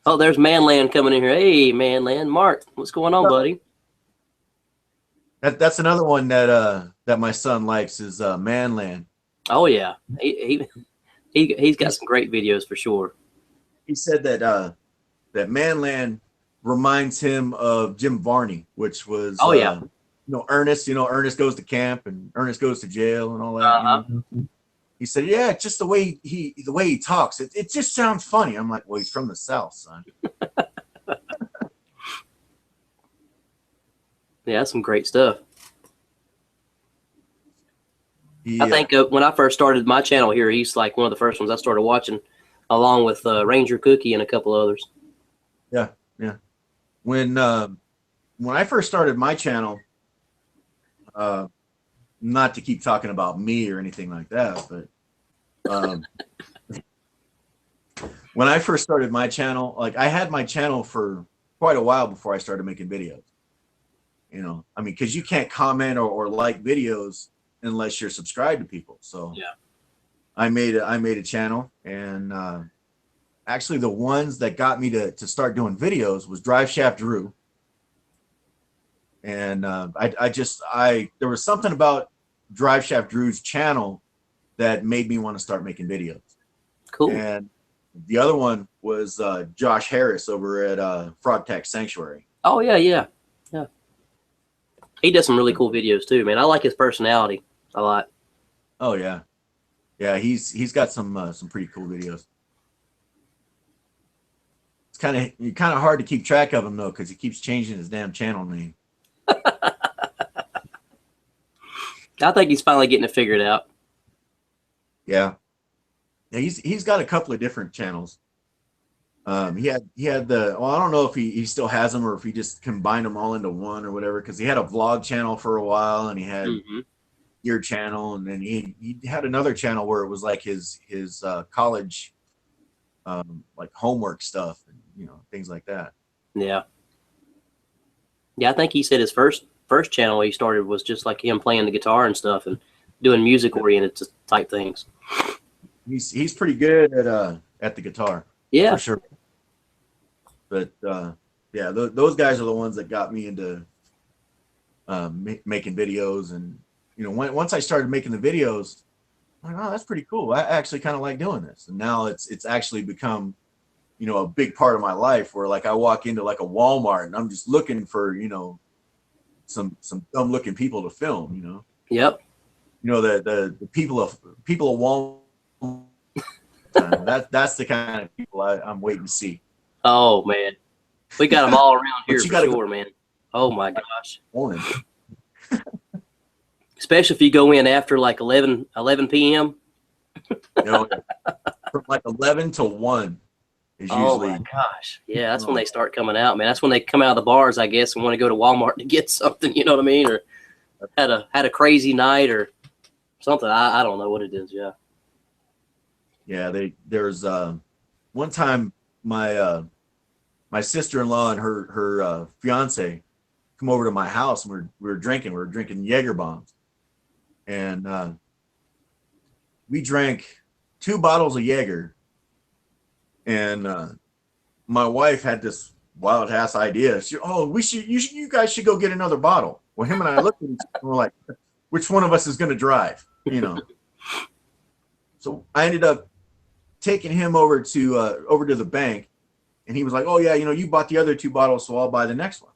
Oh, there's Manland coming in here. Hey, Manland, Mark, what's going on, buddy? That's another one that my son likes is Manland. Oh yeah, he's got some great videos for sure. He said that Manland reminds him of Jim Varney, which was Ernest. Ernest goes to camp and Ernest goes to jail and all that. He said, yeah, just the way he talks, it just sounds funny. I'm like, well, he's from the South, son. Yeah, that's some great stuff. I think when I first started my channel here, he's like one of the first ones I started watching, along with Ranger Cookie and a couple others. Yeah. When I first started my channel, not to keep talking about me or anything like that, but when I first started my channel, like I had my channel for quite a while before I started making videos. I mean, because you can't comment or like videos unless you're subscribed to people. So yeah, I made a channel, and actually the ones that got me to start doing videos was Drive Shaft Drew. And there was something about Drive Shaft Drew's channel that made me want to start making videos. Cool. And the other one was Josh Harris over at Frogtax Sanctuary. Oh yeah. He does some really cool videos too, man. I like his personality a lot. Oh yeah, he's got some pretty cool videos. It's kind of hard to keep track of him though, because he keeps changing his damn channel name. I think he's finally getting it figured out. Yeah, he's got a couple of different channels. He had I don't know if he still has them or if he just combined them all into one or whatever, because he had a vlog channel for a while, and he had your channel, and then he had another channel where it was like his college like homework stuff and things like that. Yeah, I think he said his first channel he started was just like him playing the guitar and stuff and doing music oriented type things. He's pretty good at the guitar. Yeah, for sure. But yeah, those guys are the ones that got me into making videos. And once I started making the videos, I'm like, oh, that's pretty cool. I actually kind of like doing this. And now it's actually become a big part of my life, where like I walk into like a Walmart and I'm just looking for some dumb looking people to film. Yep. The people of Walmart. That's the kind of people I'm waiting to see. Oh man, we got them all around here But you for gotta sure, man. Oh my gosh. Morning. Especially if you go in after like 11 p.m. From like 11 to 1 is Oh usually. my gosh. Yeah, that's when they start coming out, man. That's when they come out of the bars, I guess, and want to go to Walmart to get something, you know what I mean? Or had a crazy night or something. I don't know what it is, yeah. Yeah, there's one time my sister-in-law and her fiance come over to my house, and we were drinking Jaeger bombs. And we drank 2 bottles of Jaeger, and my wife had this wild ass idea. You guys should go get another bottle. Well, him and I looked at each other and we're like, which one of us is going to drive? So I ended up taking him over to the bank, and he was like, oh yeah, you bought the other 2 bottles, so I'll buy the next one.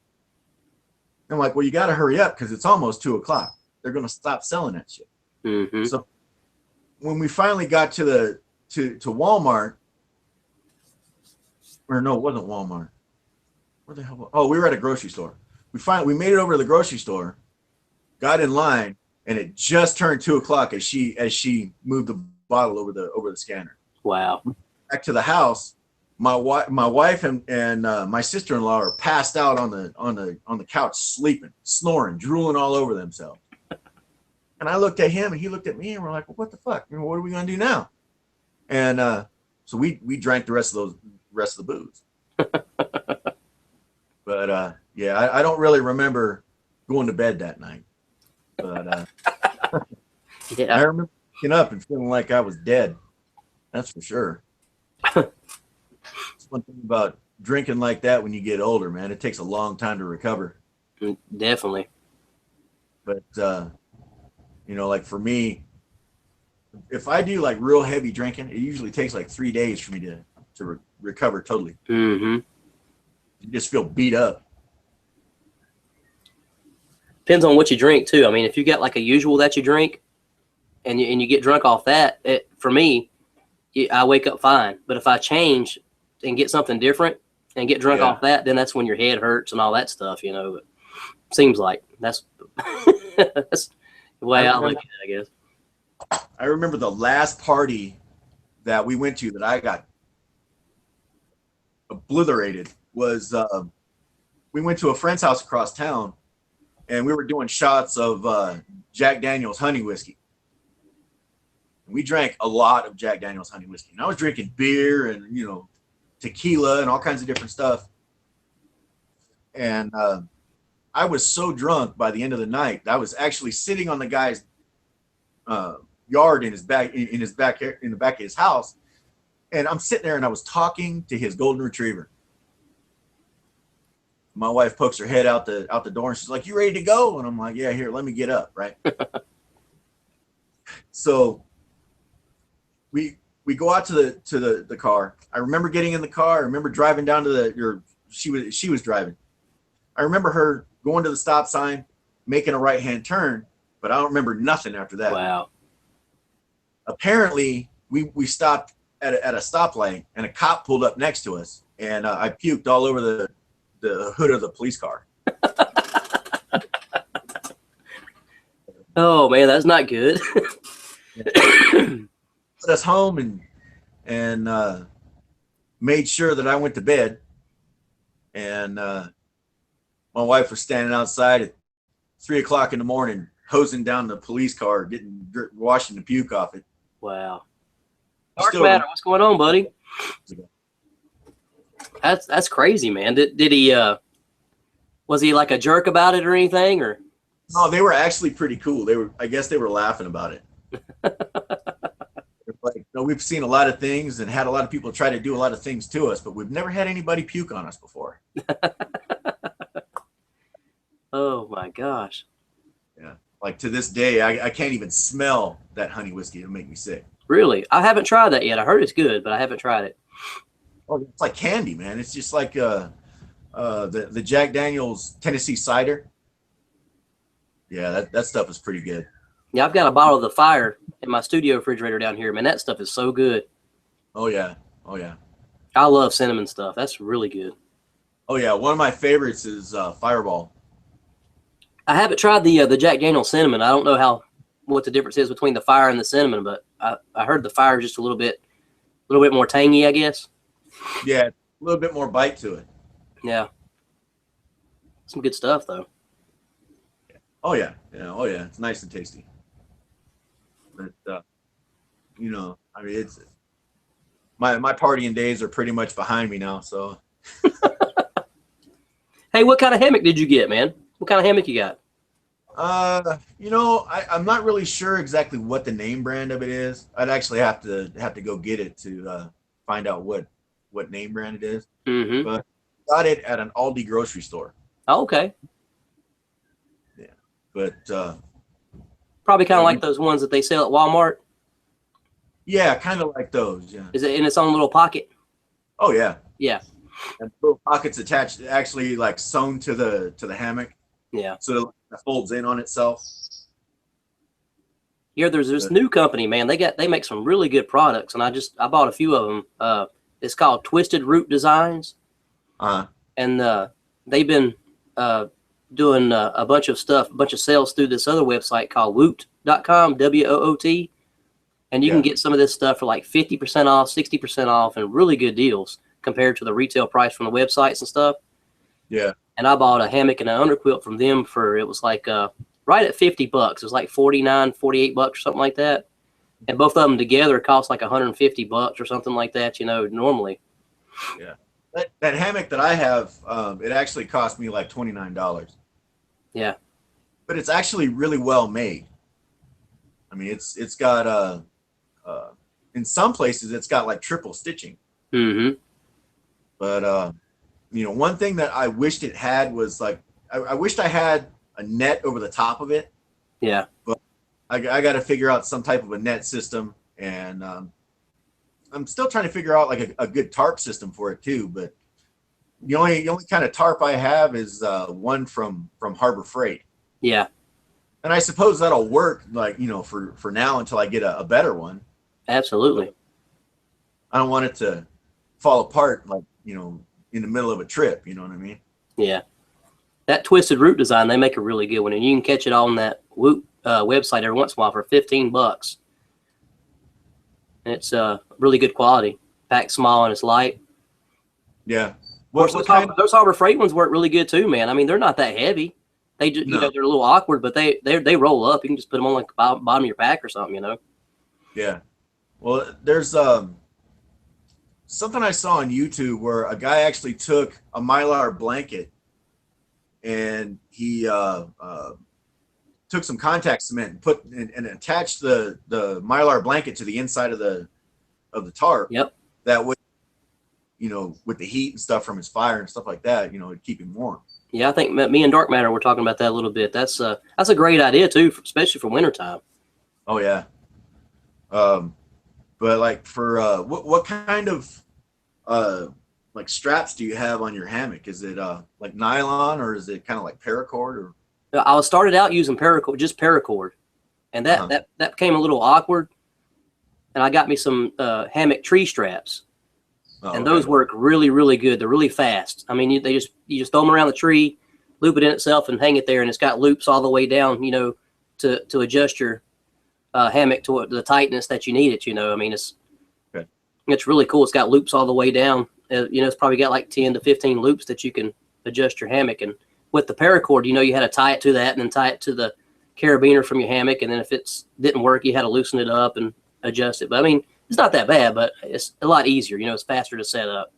I'm like, well, you got to hurry up because it's almost 2:00. They're going to stop selling that shit. Mm-hmm. So when we finally got to Walmart, or no, it wasn't Walmart. Where the hell? Oh, we were at a grocery store. We made it over to the grocery store, got in line, and it just turned 2:00 as she moved the bottle over the scanner. Wow. Back to the house, my wife and my sister-in-law are passed out on the couch, sleeping, snoring, drooling all over themselves. And I looked at him, and he looked at me, and we're like, well, what the fuck? What are we gonna do now? And so we drank the rest of the booze. But yeah, I don't really remember going to bed that night. But yeah. I remember waking up and feeling like I was dead. That's for sure. It's one thing about drinking like that when you get older, man. It takes a long time to recover. Definitely. But like for me, if I do like real heavy drinking, it usually takes like 3 days for me to recover totally. Mm-hmm. You just feel beat up. Depends on what you drink too. I mean, if you got like a usual that you drink, and you get drunk off that, for me, I wake up fine. But if I change and get something different and get drunk off that, then that's when your head hurts and all that stuff. But seems like that's that's the way I look at it, I guess. I remember the last party that we went to that I got obliterated was we went to a friend's house across town, and we were doing shots of Jack Daniel's honey whiskey. And we drank a lot of Jack Daniel's honey whiskey. And I was drinking beer and tequila and all kinds of different stuff. And I was so drunk by the end of the night that I was actually sitting on the guy's yard in the back of his house, and I'm sitting there and I was talking to his golden retriever. My wife pokes her head out the door and she's like, "You ready to go?" And I'm like, "Yeah, here, let me get up." Right. So we go out to the car. I remember getting in the car. I remember driving down to she was driving. I remember her going to the stop sign, making a right-hand turn, but I don't remember nothing after that. Wow. Apparently, we stopped at a stoplight, and a cop pulled up next to us, and I puked all over the hood of the police car. Oh man, that's not good. Put us home and made sure that I went to bed, and my wife was standing outside at 3:00 in the morning, hosing down the police car, washing the puke off it. Wow. Dark Matter, what's going on, buddy? That's crazy, man. Did he was he like a jerk about it or anything, or? No, they were actually pretty cool. I guess they were laughing about it. Like, we've seen a lot of things and had a lot of people try to do a lot of things to us, but we've never had anybody puke on us before. Oh my gosh. Yeah. Like to this day, I can't even smell that honey whiskey. It'll make me sick. Really? I haven't tried that yet. I heard it's good, but I haven't tried it. Oh, it's like candy, man. It's just like the Jack Daniel's Tennessee cider. Yeah, that stuff is pretty good. Yeah, I've got a bottle of the Fire in my studio refrigerator down here, man. That stuff is so good. Oh yeah, oh yeah, I love cinnamon stuff. That's really good. oh yeah. One of my favorites is Fireball. I haven't tried the Jack Daniel's cinnamon. I don't know what the difference is between the Fire and the cinnamon, but I heard the Fire is just a little bit more tangy, I guess. Yeah, a little bit more bite to it. Yeah, some good stuff though. Oh yeah, yeah, oh yeah. It's nice and tasty. But I mean, it's my partying days are pretty much behind me now. So, Hey, what kind of hammock did you get, man? What kind of hammock you got? I'm not really sure exactly what the name brand of it is. I'd actually have to go get it to find out what name brand it is. Mm-hmm. But got it at an Aldi grocery store. Oh, okay. Yeah, but Probably kind of like those ones that they sell at Walmart. yeah, kind of like those. Yeah. Is it in its own little pocket? Oh yeah. Yeah. And little pockets attached, actually like sewn to the hammock, Yeah. so it folds in on itself. Here, there's this new company, man. They make some really good products, and I bought a few of them. It's called Twisted Root Designs, and they've been doing a bunch of stuff, a bunch of sales through this other website called Woot.com, WOOT, and you can get some of this stuff for like 50% off, 60% off, and really good deals compared to the retail price from the websites and stuff. Yeah. And I bought a hammock and an underquilt from them for, it was like right at $50. It was like $49, $48 or something like that. And both of them together cost like $150 or something like that, normally. Yeah. That hammock that I have, it actually cost me like $29. Yeah. But it's actually really well made. I mean, it's got in some places it's got like triple stitching. Mm-hmm. But one thing that I wished it had was like I wished I had a net over the top of it. Yeah. But I got to figure out some type of a net system, and I'm still trying to figure out like a good tarp system for it too. But the only kind of tarp I have is one from Harbor Freight. Yeah. And I suppose that'll work, like, for now until I get a better one. Absolutely. I don't want it to fall apart, like, in the middle of a trip. You know what I mean? Yeah. That Twisted Root Design, they make a really good one, and you can catch it on that Woot website every once in a while for $15. And it's really good quality. Packed small and it's light. Yeah. Those Harbor Freight ones work really good too, man. I mean, they're not that heavy. They just, they're a little awkward, but they roll up. You can just put them on like the bottom of your pack or something, Yeah. Well, there's something I saw on YouTube where a guy actually took a Mylar blanket and he took some contact cement and attached the Mylar blanket to the inside of the tarp. Yep. That way, with the heat and stuff from his fire and stuff like that, it'd keep him warm. Yeah, I think me and Dark Matter were talking about that a little bit. That's a great idea too, especially for wintertime. Oh yeah. But like for what kind of like straps do you have on your hammock? Is it like nylon, or is it kind of like paracord? Or I started out using paracord, just paracord, and that became a little awkward. And I got me some hammock tree straps, and those work really, really good. They're really fast. I mean, you just throw them around the tree, loop it in itself, and hang it there, and it's got loops all the way down, to adjust your hammock to the tightness that you need it. I mean, it's really cool. It's got loops all the way down. It's probably got like 10 to 15 loops that you can adjust your hammock. And with the paracord, you had to tie it to that and then tie it to the carabiner from your hammock. And then if it didn't work, you had to loosen it up and adjust it. But I mean, it's not that bad, but it's a lot easier. It's faster to set up.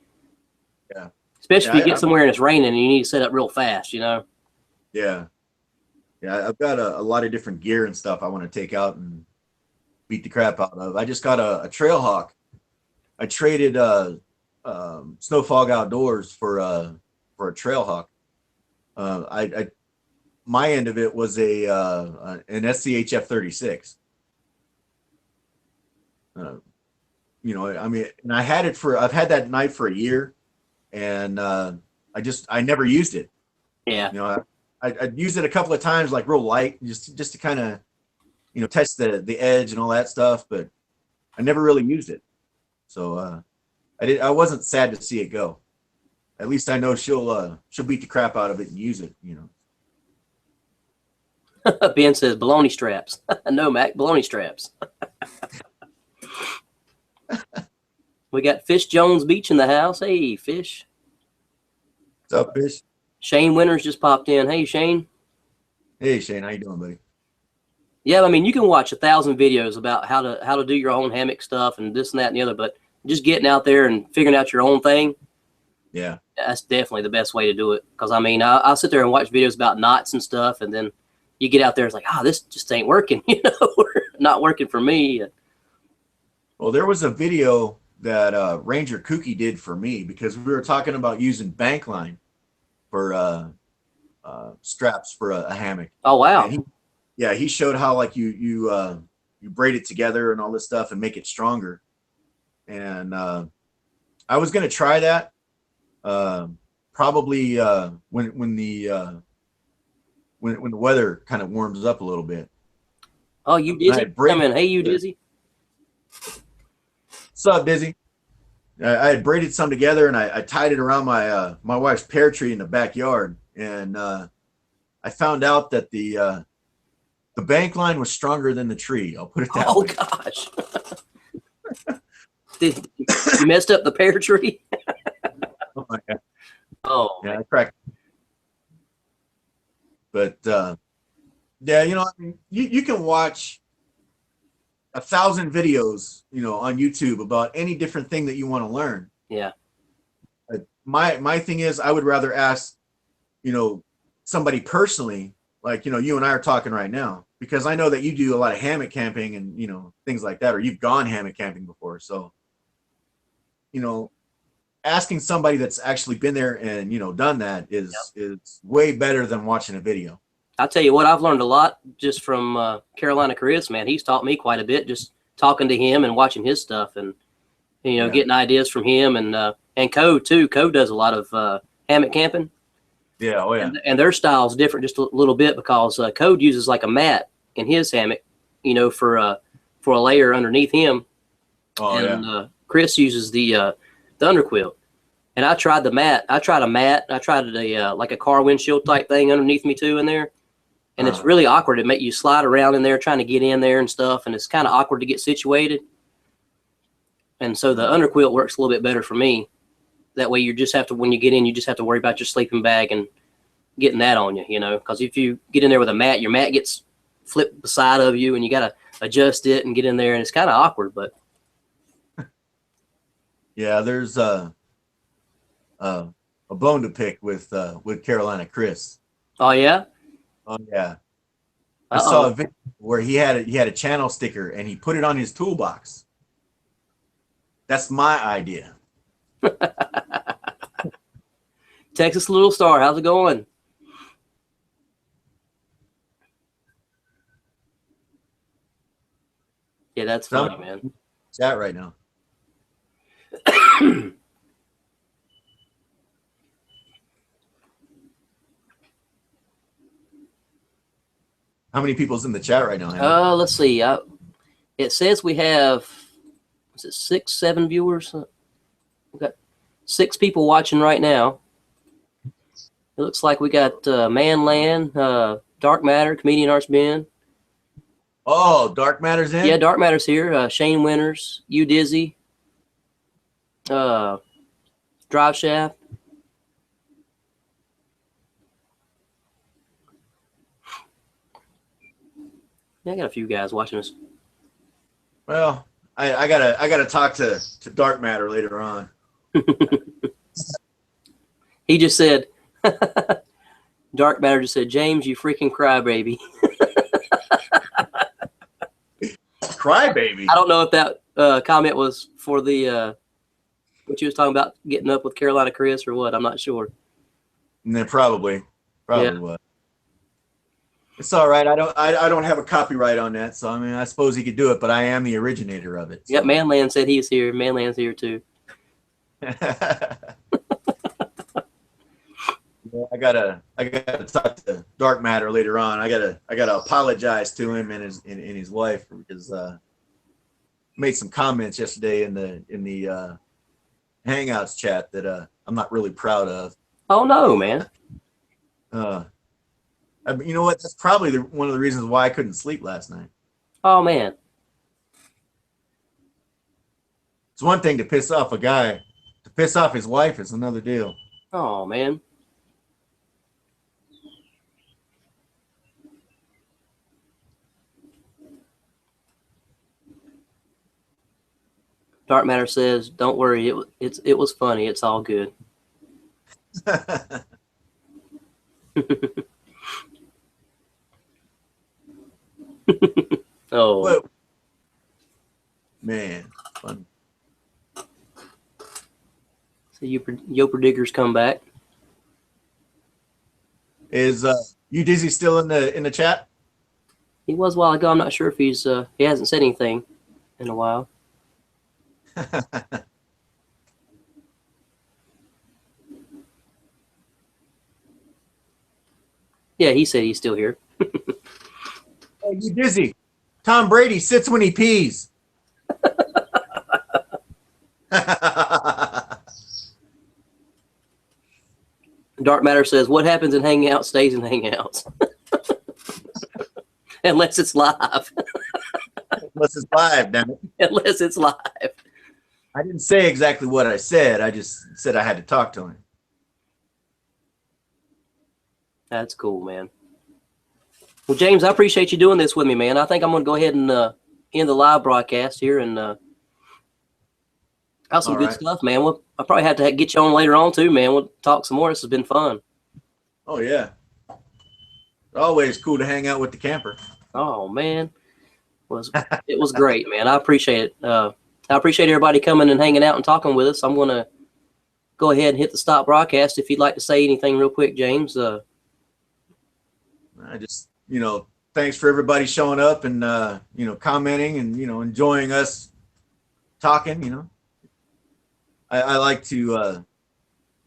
Yeah. Especially if you get somewhere and it's raining and you need to set up real fast, Yeah. Yeah. I've got a lot of different gear and stuff I want to take out and beat the crap out of. I just got a Trailhawk. I traded Snow Fog Outdoors for a Trailhawk. My end of it was an SCHF 36. I mean, and I've had that knife for a year, and I never used it. Yeah. I'd use it a couple of times, like real light, just to kind of, test the edge and all that stuff. But I never really used it. So I wasn't sad to see it go. At least I know she'll beat the crap out of it and use it. Ben says baloney straps. No, Mac, baloney straps. We got Fish Jones Beach in the house. Hey, Fish. What's up, Fish? Shane Winters just popped in. Hey, Shane. Hey, Shane. How you doing, buddy? Yeah, I mean, you can watch 1,000 videos about how to do your own hammock stuff and this and that and the other, but just getting out there and figuring out your own thing, yeah, that's definitely the best way to do it. Because, I mean, I'll sit there and watch videos about knots and stuff, and then you get out there, it's like, this just ain't working, not working for me. Well, there was a video that Ranger Kooky did for me because we were talking about using bank line for straps for a hammock. Oh, wow. And he showed how like you braid it together and all this stuff and make it stronger. And I was gonna try that probably when the weather kind of warms up a little bit. Oh, you Dizzy? Come in. Hey, you Dizzy. What's up, Dizzy? I had braided some together and I tied it around my wife's pear tree in the backyard, and I found out that the bank line was stronger than the tree. I'll put it that way. Oh gosh. You messed up the pear tree? Oh my God. Oh yeah, I cracked. But yeah, I mean, you can watch 1,000 videos, on YouTube about any different thing that you want to learn. Yeah. My thing is, I would rather ask, somebody personally, like, you and I are talking right now, because I know that you do a lot of hammock camping and, things like that, or you've gone hammock camping before. So, asking somebody that's actually been there and, done that is way better than watching a video. I'll tell you what, I've learned a lot just from Carolina Chris, man. He's taught me quite a bit just talking to him and watching his stuff and, getting ideas from him and Code too. Code does a lot of hammock camping. Yeah. Oh yeah. And their style's different just a little bit because Code uses like a mat in his hammock, for a layer underneath him. Oh, and yeah. Chris uses the underquilt. And I tried the mat. I tried a mat. I tried like a car windshield type thing underneath me too in there. And it's really awkward. It make you slide around in there trying to get in there and stuff. And it's kind of awkward to get situated. And so the underquilt works a little bit better for me. That way you just have to, when you get in, you just have to worry about your sleeping bag and getting that on you, because if you get in there with a mat, your mat gets flipped beside of you and you got to adjust it and get in there. And it's kind of awkward, but. Yeah, there's a bone to pick with Carolina Chris. Oh yeah. Oh yeah. I saw a video where he had a channel sticker and he put it on his toolbox. That's my idea. Texas Little Star, how's it going? Yeah, that's funny, man. Chat right now. How many people's in the chat right now? Let's see. It says we have, is it 6, 7 viewers? We've got 6 people watching right now. It looks like we got Manland, Dark Matter, Comedian Arts Ben. Oh, Dark Matter's in? Yeah, Dark Matter's here. Shane Winters, You Dizzy, Drive Shaft. Yeah, I got a few guys watching us. Well, I gotta talk to Dark Matter later on. He just said, Dark Matter just said, James, you freaking crybaby. Crybaby? I don't know if that comment was for the what you was talking about, getting up with Carolina Chris or what. I'm not sure. No, probably Yeah. was. It's all right. I don't have a copyright on that, so I mean, I suppose he could do it, but I am the originator of it. So. Yep, Manland said he's here. Manland's here too. Yeah, I gotta talk to Dark Matter later on. I gotta apologize to him and his wife because made some comments yesterday in the Hangouts chat that I'm not really proud of. Oh no, man. You know what? That's probably one of the reasons why I couldn't sleep last night. Oh man. It's one thing to piss off a guy, to piss off his wife is another deal. Oh man. Dark Matter says, "Don't worry, it was funny. It's all good." Oh But, man, fun. so Yoper Diggers come back. Is you Dizzy still in the chat? He was a while ago. I'm not sure if he hasn't said anything in a while. Yeah, he said he's still here. Hey, you Dizzy? Tom Brady sits when he pees. Dark Matter says, "What happens in Hangouts stays in Hangouts." Unless it's live. Unless it's live, damn it. Unless it's live. I didn't say exactly what I said. I just said I had to talk to him. That's cool, man. Well, James, I appreciate you doing this with me, man. I think I'm going to go ahead and end the live broadcast here and have some good stuff, man. I'll probably have to get you on later on too, man. We'll talk some more. This has been fun. Oh, yeah. Always cool to hang out with the camper. Oh, man. It was great, man. I appreciate it. I appreciate everybody coming and hanging out and talking with us. I'm going to go ahead and hit the stop broadcast. If you'd like to say anything real quick, James. I just, thanks for everybody showing up and, commenting and, enjoying us talking, I like to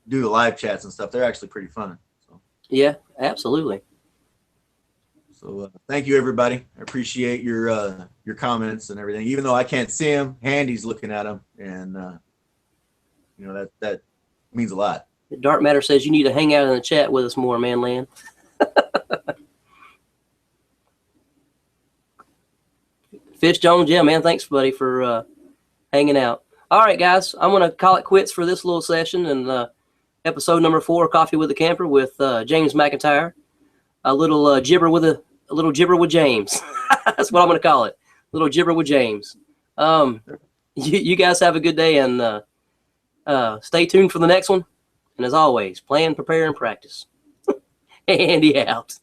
do the live chats and stuff. They're actually pretty fun. So. Yeah, absolutely. So thank you, everybody. I appreciate your comments and everything. Even though I can't see them, Handy's looking at them, and that means a lot. Dark Matter says you need to hang out in the chat with us more, man, Land. Fish Jones, yeah, man. Thanks, buddy, for hanging out. All right, guys, I'm gonna call it quits for this little session and episode number 4, Coffee with the Camper with James McIntyre. A little jibber with James. That's what I'm gonna call it. Little jibber with James. You guys have a good day and stay tuned for the next one. And as always, plan, prepare, and practice. Andy out.